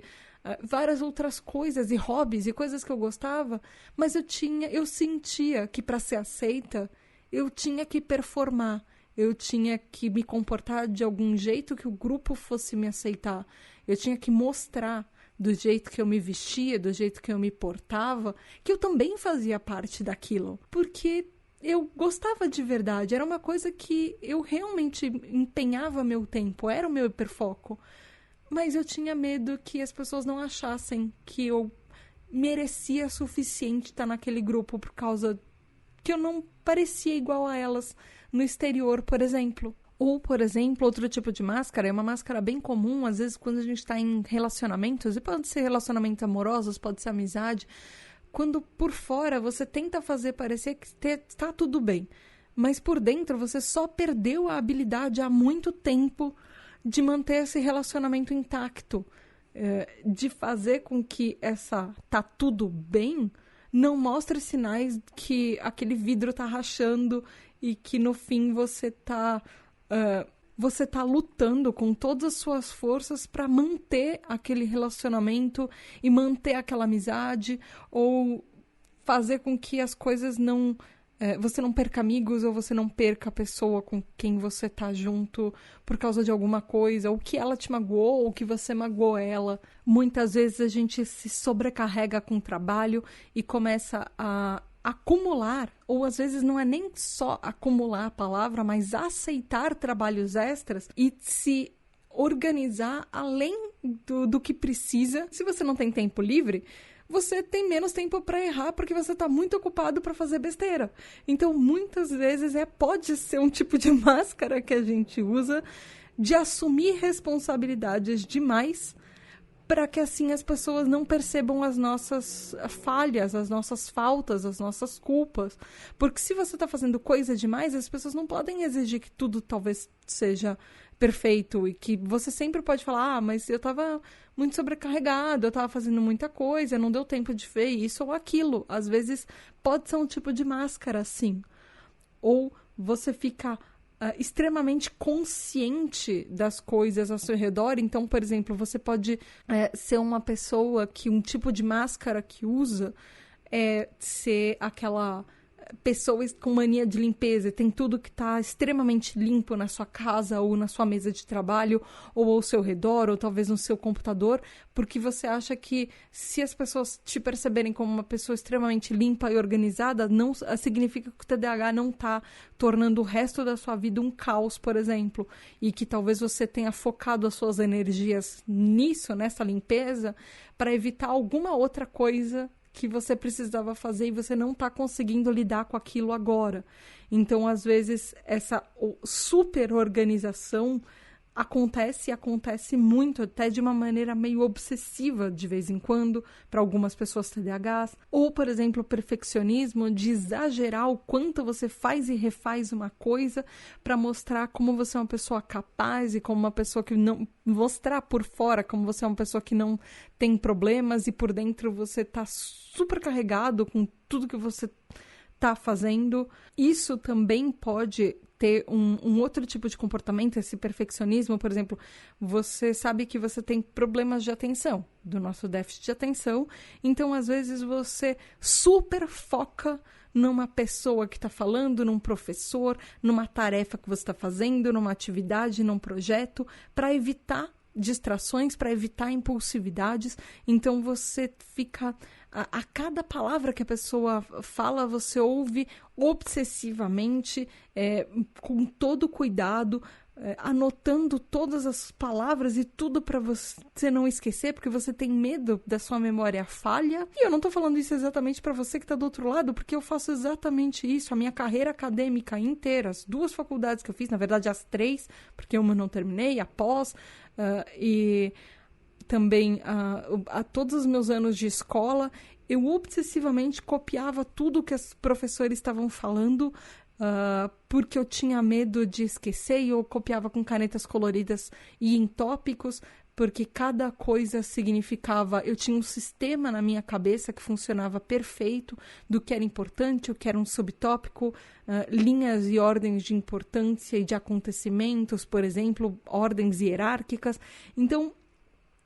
várias outras coisas e hobbies e coisas que eu gostava, mas eu sentia que para ser aceita, eu tinha que performar. Eu tinha que me comportar de algum jeito que o grupo fosse me aceitar. Eu tinha que mostrar do jeito que eu me vestia, do jeito que eu me portava, que eu também fazia parte daquilo. Porque eu gostava de verdade. Era uma coisa que eu realmente empenhava meu tempo. Era o meu hiperfoco. Mas eu tinha medo que as pessoas não achassem que eu merecia o suficiente estar naquele grupo por causa que eu não parecia igual a elas no exterior, por exemplo. Ou, por exemplo, outro tipo de máscara, é uma máscara bem comum, às vezes quando a gente está em relacionamentos, e pode ser relacionamentos amorosos, pode ser amizade, quando por fora você tenta fazer parecer que está tudo bem, mas por dentro você só perdeu a habilidade há muito tempo de manter esse relacionamento intacto, de fazer com que essa tá tudo bem não mostre sinais que aquele vidro tá rachando e que no fim você tá lutando com todas as suas forças para manter aquele relacionamento e manter aquela amizade, ou fazer com que as coisas não... você não perca amigos, ou você não perca a pessoa com quem você tá junto por causa de alguma coisa, ou que ela te magoou, ou que você magoou ela. Muitas vezes a gente se sobrecarrega com o trabalho e começa a acumular, ou às vezes não é nem só acumular a palavra, mas aceitar trabalhos extras e se organizar além do que precisa. Se você não tem tempo livre, você tem menos tempo para errar porque você está muito ocupado para fazer besteira. Então, muitas vezes pode ser um tipo de máscara que a gente usa de assumir responsabilidades demais para que assim as pessoas não percebam as nossas falhas, as nossas faltas, as nossas culpas. Porque se você está fazendo coisa demais, as pessoas não podem exigir que tudo talvez seja perfeito e que você sempre pode falar, mas eu estava muito sobrecarregado, eu estava fazendo muita coisa, não deu tempo de ver isso ou aquilo. Às vezes pode ser um tipo de máscara, sim. Ou você fica extremamente consciente das coisas ao seu redor. Então, por exemplo, você pode ser uma pessoa que um tipo de máscara que usa é ser aquela pessoa com mania de limpeza, tem tudo que está extremamente limpo na sua casa ou na sua mesa de trabalho ou ao seu redor ou talvez no seu computador, porque você acha que se as pessoas te perceberem como uma pessoa extremamente limpa e organizada, não significa que o TDAH não está tornando o resto da sua vida um caos, por exemplo, e que talvez você tenha focado as suas energias nisso, nessa limpeza, para evitar alguma outra coisa que você precisava fazer e você não está conseguindo lidar com aquilo agora. Então, às vezes, essa super organização acontece muito, até de uma maneira meio obsessiva de vez em quando, para algumas pessoas TDAHs. Ou, por exemplo, o perfeccionismo, de exagerar o quanto você faz e refaz uma coisa para mostrar como você é uma pessoa capaz e como uma pessoa que não... mostrar por fora como você é uma pessoa que não tem problemas e por dentro você tá super carregado com tudo que você tá fazendo. Isso também pode ter um outro tipo de comportamento, esse perfeccionismo. Por exemplo, você sabe que você tem problemas de atenção, do nosso déficit de atenção, então às vezes você super foca numa pessoa que está falando, num professor, numa tarefa que você está fazendo, numa atividade, num projeto, para evitar distrações, para evitar impulsividades. Então você fica... A cada palavra que a pessoa fala, você ouve obsessivamente, com todo cuidado, anotando todas as palavras e tudo para você não esquecer, porque você tem medo da sua memória falha. E eu não estou falando isso exatamente para você que está do outro lado, porque eu faço exatamente isso. A minha carreira acadêmica inteira, as 2 faculdades que eu fiz, na verdade as 3, porque uma não terminei, a pós, e também a todos os meus anos de escola, eu obsessivamente copiava tudo que os professores estavam falando, porque eu tinha medo de esquecer, e eu copiava com canetas coloridas e em tópicos, porque cada coisa significava... Eu tinha um sistema na minha cabeça que funcionava perfeito, do que era importante, o que era um subtópico, linhas e ordens de importância e de acontecimentos, por exemplo, ordens hierárquicas. Então,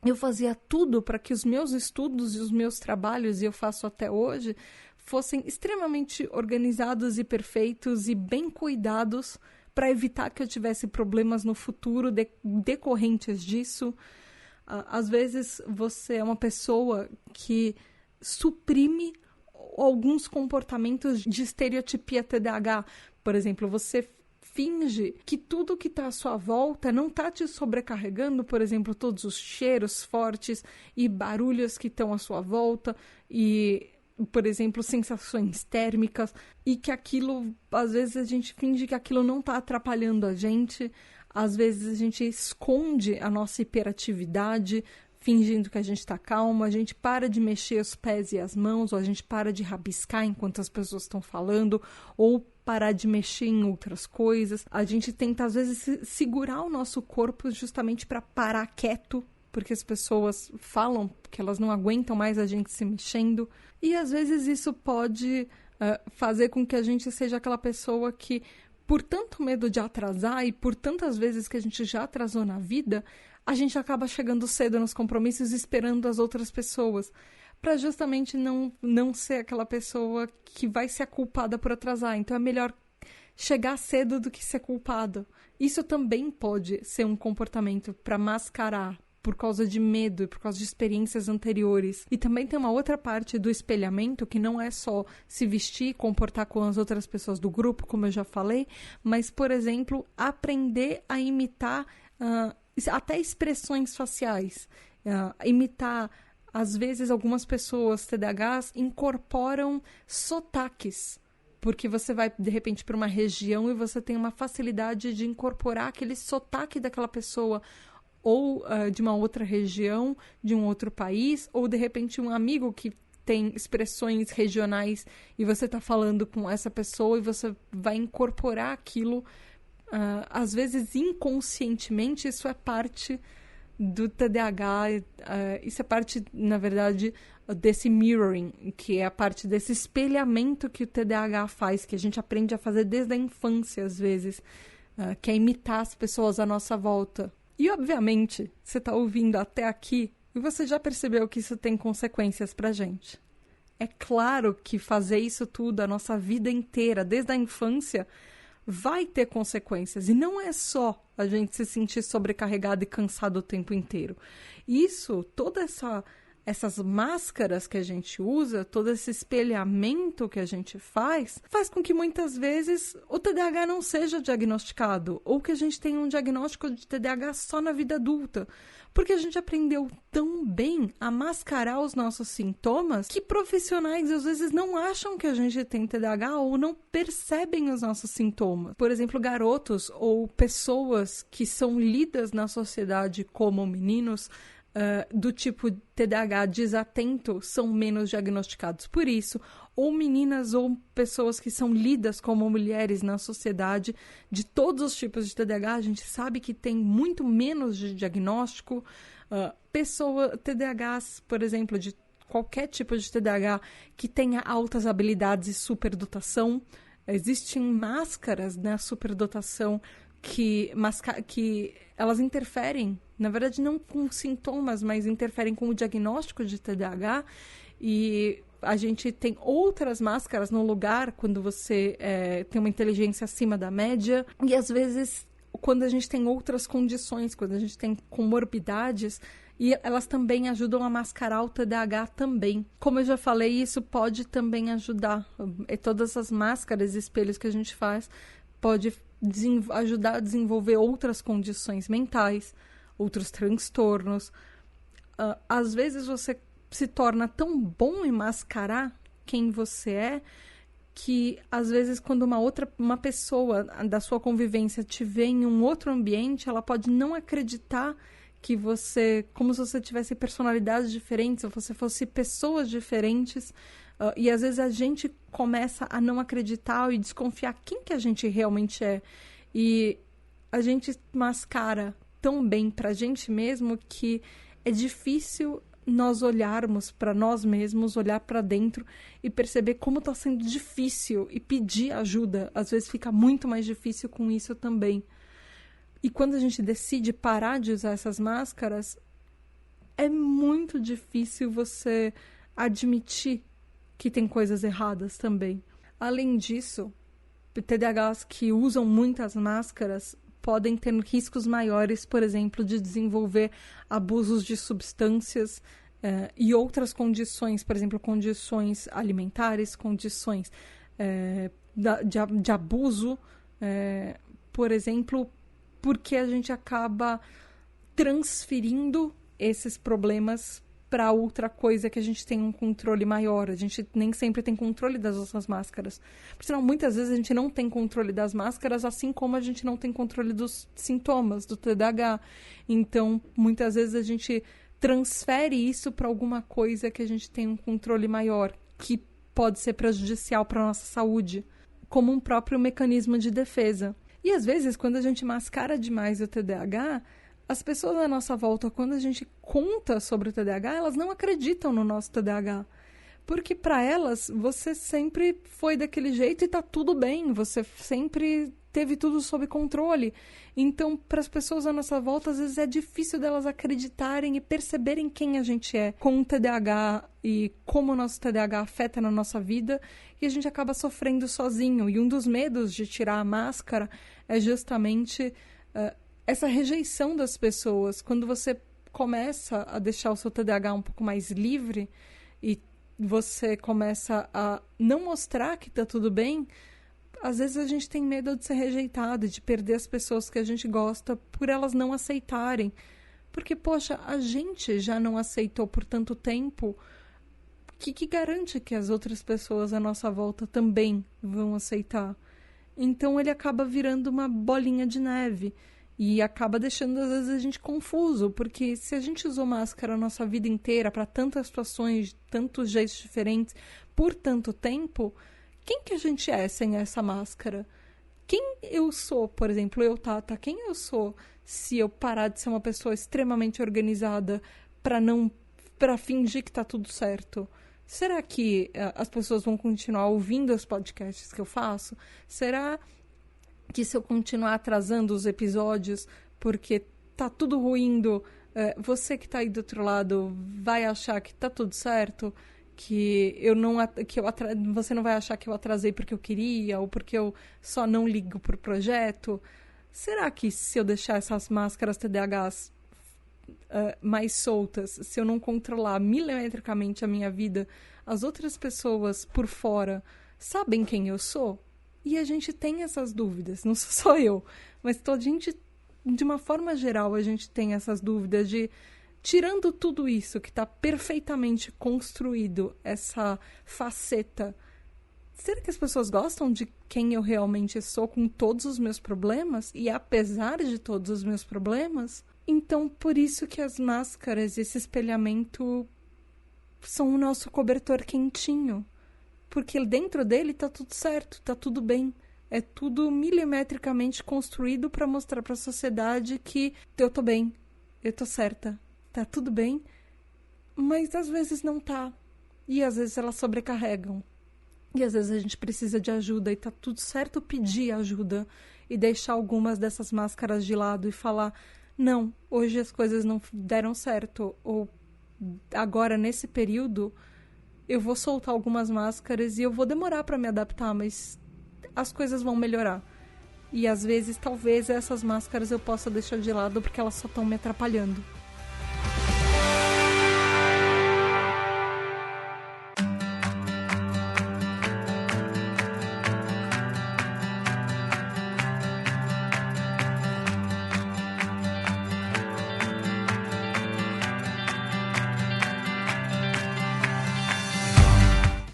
eu fazia tudo para que os meus estudos e os meus trabalhos, e eu faço até hoje, fossem extremamente organizados e perfeitos e bem cuidados, para evitar que eu tivesse problemas no futuro decorrentes disso. Às vezes você é uma pessoa que suprime alguns comportamentos de estereotipia TDAH. Por exemplo, você finge que tudo que está à sua volta não está te sobrecarregando, por exemplo, todos os cheiros fortes e barulhos que estão à sua volta e, por exemplo, sensações térmicas, e que aquilo, às vezes a gente finge que aquilo não está atrapalhando a gente, às vezes a gente esconde a nossa hiperatividade, fingindo que a gente está calmo, a gente para de mexer os pés e as mãos, ou a gente para de rabiscar enquanto as pessoas estão falando, ou parar de mexer em outras coisas. A gente tenta, às vezes, segurar o nosso corpo justamente para parar quieto, porque as pessoas falam que elas não aguentam mais a gente se mexendo. E, às vezes, isso pode fazer com que a gente seja aquela pessoa que, por tanto medo de atrasar e por tantas vezes que a gente já atrasou na vida, a gente acaba chegando cedo nos compromissos esperando as outras pessoas, para justamente não ser aquela pessoa que vai ser a culpada por atrasar. Então é melhor chegar cedo do que ser culpado. Isso também pode ser um comportamento para mascarar por causa de medo e por causa de experiências anteriores. E também tem uma outra parte do espelhamento, que não é só se vestir e comportar com as outras pessoas do grupo, como eu já falei, mas, por exemplo, aprender a imitar até expressões faciais. Imitar, às vezes, algumas pessoas TDAHs incorporam sotaques, porque você vai, de repente, para uma região e você tem uma facilidade de incorporar aquele sotaque daquela pessoa, ou de uma outra região, de um outro país, ou, de repente, um amigo que tem expressões regionais e você está falando com essa pessoa e você vai incorporar aquilo. Às vezes, inconscientemente, isso é parte do TDAH, isso é parte, na verdade, desse mirroring, que é a parte desse espelhamento que o TDAH faz, que a gente aprende a fazer desde a infância, às vezes, que é imitar as pessoas à nossa volta. E, obviamente, você está ouvindo até aqui e você já percebeu que isso tem consequências pra gente. É claro que fazer isso tudo a nossa vida inteira, desde a infância, vai ter consequências. E não é só a gente se sentir sobrecarregado e cansado o tempo inteiro. Isso, essas máscaras que a gente usa, todo esse espelhamento que a gente faz com que muitas vezes o TDAH não seja diagnosticado, ou que a gente tenha um diagnóstico de TDAH só na vida adulta. Porque a gente aprendeu tão bem a mascarar os nossos sintomas que profissionais às vezes não acham que a gente tem TDAH ou não percebem os nossos sintomas. Por exemplo, garotos ou pessoas que são lidas na sociedade como meninos do tipo TDAH desatento são menos diagnosticados por isso, ou meninas ou pessoas que são lidas como mulheres na sociedade de todos os tipos de TDAH, a gente sabe que tem muito menos de diagnóstico. TDAHs, por exemplo, de qualquer tipo de TDAH que tenha altas habilidades e superdotação, existem máscaras na superdotação que elas interferem, na verdade não com sintomas, mas interferem com o diagnóstico de TDAH, e a gente tem outras máscaras no lugar quando você tem uma inteligência acima da média, e às vezes quando a gente tem outras condições, quando a gente tem comorbidades, e elas também ajudam a mascarar o TDAH também. Como eu já falei, isso pode também ajudar. Todas as máscaras e espelhos que a gente faz pode ajudar a desenvolver outras condições mentais, outros transtornos. Às vezes você se torna tão bom em mascarar quem você é, que às vezes quando uma pessoa da sua convivência te vê em um outro ambiente, ela pode não acreditar que você, como se você tivesse personalidades diferentes, ou você fosse pessoas diferentes, e às vezes a gente começa a não acreditar e desconfiar quem que a gente realmente é. E a gente mascara tão bem pra gente mesmo que é difícil nós olharmos para nós mesmos, olhar para dentro e perceber como está sendo difícil e pedir ajuda. Às vezes fica muito mais difícil com isso também. E quando a gente decide parar de usar essas máscaras, é muito difícil você admitir que tem coisas erradas também. Além disso, TDAHs que usam muitas máscaras podem ter riscos maiores, por exemplo, de desenvolver abusos de substâncias e outras condições, por exemplo, condições alimentares, condições de abuso, por exemplo, porque a gente acaba transferindo esses problemas para outra coisa que a gente tem um controle maior. A gente nem sempre tem controle das nossas máscaras. Porque senão, muitas vezes, a gente não tem controle das máscaras, assim como a gente não tem controle dos sintomas, do TDAH. Então, muitas vezes, a gente transfere isso para alguma coisa que a gente tem um controle maior, que pode ser prejudicial para a nossa saúde, como um próprio mecanismo de defesa. E, às vezes, quando a gente mascara demais o TDAH, as pessoas à nossa volta, quando a gente conta sobre o TDAH, elas não acreditam no nosso TDAH. Porque para elas, você sempre foi daquele jeito e tá tudo bem. Você sempre teve tudo sob controle. Então, para as pessoas à nossa volta, às vezes é difícil delas acreditarem e perceberem quem a gente é com o TDAH e como o nosso TDAH afeta na nossa vida. E a gente acaba sofrendo sozinho. E um dos medos de tirar a máscara é justamente essa rejeição das pessoas. Quando você começa a deixar o seu TDAH um pouco mais livre e você começa a não mostrar que tá tudo bem, às vezes a gente tem medo de ser rejeitado, de perder as pessoas que a gente gosta por elas não aceitarem. Porque, poxa, a gente já não aceitou por tanto tempo, que garante que as outras pessoas à nossa volta também vão aceitar? Então ele acaba virando uma bolinha de neve. E acaba deixando, às vezes, a gente confuso, porque se a gente usou máscara a nossa vida inteira para tantas situações, tantos jeitos diferentes, por tanto tempo, quem que a gente é sem essa máscara? Quem eu sou, por exemplo, Tata, quem eu sou se eu parar de ser uma pessoa extremamente organizada para fingir que tá tudo certo? Será que as pessoas vão continuar ouvindo os podcasts que eu faço? Será que se eu continuar atrasando os episódios porque tá tudo ruindo, você que tá aí do outro lado vai achar que tá tudo certo? Que você não vai achar que eu atrasei porque eu queria ou porque eu só não ligo pro projeto? Será que se eu deixar essas máscaras TDAHs mais soltas, se eu não controlar milimetricamente a minha vida, as outras pessoas por fora sabem quem eu sou? E a gente tem essas dúvidas, não sou só eu, mas a gente de uma forma geral, a gente tem essas dúvidas de, tirando tudo isso que está perfeitamente construído, essa faceta, será que as pessoas gostam de quem eu realmente sou com todos os meus problemas? E apesar de todos os meus problemas? Então, por isso que as máscaras, esse espelhamento, são o nosso cobertor quentinho. Porque dentro dele tá tudo certo, tá tudo bem. É tudo milimetricamente construído para mostrar para a sociedade que eu tô bem, eu tô certa, tá tudo bem. Mas às vezes não tá. E às vezes elas sobrecarregam. E às vezes a gente precisa de ajuda e tá tudo certo pedir ajuda e deixar algumas dessas máscaras de lado e falar, não, hoje as coisas não deram certo, ou agora nesse período eu vou soltar algumas máscaras e eu vou demorar para me adaptar, mas as coisas vão melhorar. E às vezes, talvez essas máscaras eu possa deixar de lado porque elas só estão me atrapalhando.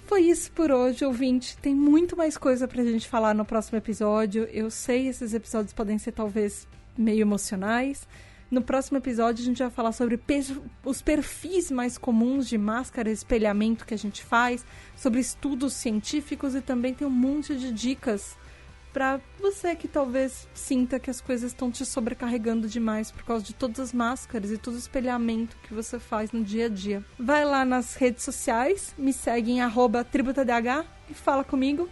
Foi isso por hoje, ouvinte. Tem muito mais coisa pra gente falar no próximo episódio. Eu sei, esses episódios podem ser talvez meio emocionais. No próximo episódio a gente vai falar sobre os perfis mais comuns de máscara e espelhamento que a gente faz, sobre estudos científicos e também tem um monte de dicas pra você que talvez sinta que as coisas estão te sobrecarregando demais por causa de todas as máscaras e todo o espelhamento que você faz no dia a dia. Vai lá nas redes sociais, me segue em @tributadh e fala comigo.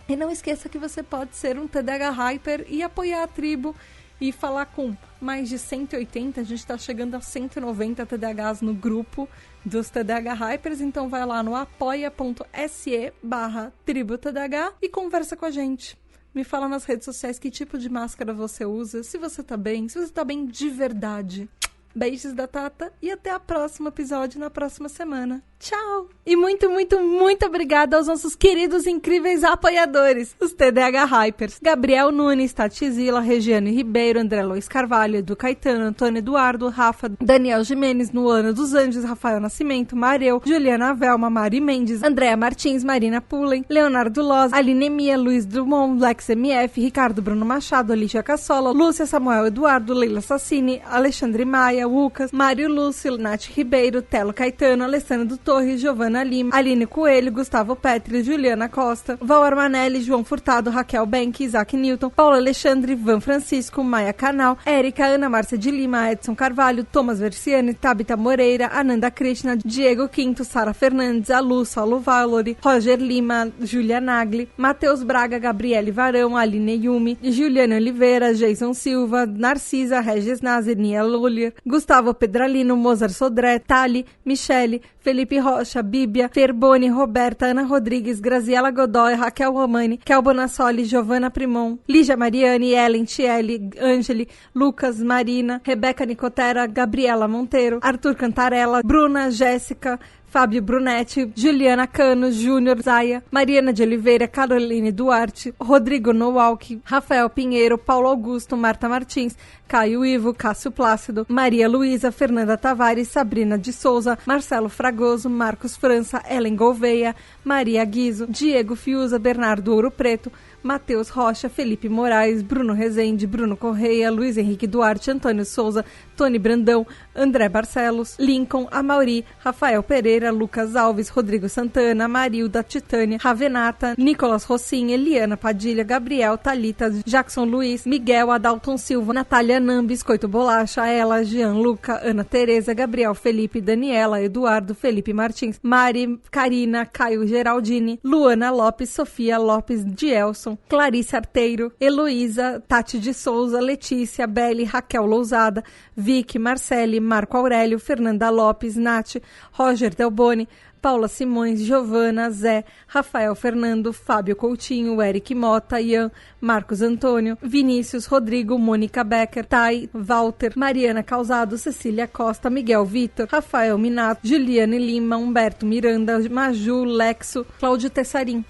E não esqueça que você pode ser um TDAH Hyper e apoiar a tribo e falar com mais de 180, a gente está chegando a 190 TDAHs no grupo dos TDAH Hypers, então vai lá no apoia.se/tributadh e conversa com a gente. Me fala nas redes sociais que tipo de máscara você usa, se você tá bem, se você tá bem de verdade. Beijos da Tata e até o próximo episódio na próxima semana. Tchau! E muito, muito, muito obrigada aos nossos queridos e incríveis apoiadores, os TDAH Hypers. Gabriel Nunes, Tati Zila, Regiane Ribeiro, André Luiz Carvalho, Edu Caetano, Antônio Eduardo, Rafa, Daniel Jimenez, Nuana dos Anjos, Rafael Nascimento, Mareu, Juliana Velma, Mari Mendes, Andréa Martins, Marina Pullen, Leonardo Loz, Aline Mia, Luiz Drummond, Lex MF, Ricardo Bruno Machado, Alicia Cassola, Lúcia Samuel Eduardo, Leila Sassini, Alexandre Maia, Lucas, Mário Lúcio, Nath Ribeiro, Telo Caetano, Alessandro Torres, Giovana Lima, Aline Coelho, Gustavo Petri, Juliana Costa, Val Armanelli, João Furtado, Raquel Benck, Isaac Newton, Paulo Alexandre, Van Francisco, Maia Canal, Érica, Ana Márcia de Lima, Edson Carvalho, Thomas Versiani, Tabita Moreira, Ananda Krishna, Diego Quinto, Sara Fernandes, Alu, Saulo Valori, Roger Lima, Júlia Nagli, Matheus Braga, Gabriele Varão, Aline Yumi, Juliana Oliveira, Jason Silva, Narcisa, Regis Nazer, Nia Lulier, Gustavo Pedralino, Mozart Sodré, Tali, Michele, Felipe Rocha, Bíblia, Ferboni, Roberta, Ana Rodrigues, Graziela Godoy, Raquel Romani, Kel Bonassoli, Giovana Primon, Lígia Mariani, Ellen, Tiele, Angeli, Lucas, Marina, Rebeca Nicotera, Gabriela Monteiro, Arthur Cantarella, Bruna, Jéssica, Fábio Brunetti, Juliana Cano, Júnior Zaya, Mariana de Oliveira, Caroline Duarte, Rodrigo Nowalk, Rafael Pinheiro, Paulo Augusto, Marta Martins, Caio Ivo, Cássio Plácido, Maria Luísa, Fernanda Tavares, Sabrina de Souza, Marcelo Fragoso, Marcos França, Ellen Gouveia, Maria Guizo, Diego Fiuza, Bernardo Ouro Preto, Matheus Rocha, Felipe Moraes, Bruno Rezende, Bruno Correia, Luiz Henrique Duarte, Antônio Souza, Tony Brandão, André Barcelos, Lincoln, Amauri, Rafael Pereira, Lucas Alves, Rodrigo Santana, Marilda, Titânia, Ravenata, Nicolas Rossim, Eliana Padilha, Gabriel, Thalita, Jackson Luiz, Miguel, Adalton Silva, Natália Nam, Biscoito Bolacha, Ela, Jean Luca, Ana Tereza, Gabriel Felipe, Daniela, Eduardo, Felipe Martins, Mari, Karina, Caio Geraldini, Luana Lopes, Sofia Lopes, Dielson, Clarice Arteiro, Heloísa, Tati de Souza, Letícia, Beli, Raquel Lousada, Vicky, Marcele, Marco Aurélio, Fernanda Lopes, Nath, Roger Delboni, Paula Simões, Giovana, Zé, Rafael Fernando, Fábio Coutinho, Eric Mota, Ian, Marcos Antônio, Vinícius, Rodrigo, Mônica Becker, Thay, Walter, Mariana Causado, Cecília Costa, Miguel Vitor, Rafael Minato, Juliane Lima, Humberto Miranda, Maju, Lexo, Cláudio Tessarim.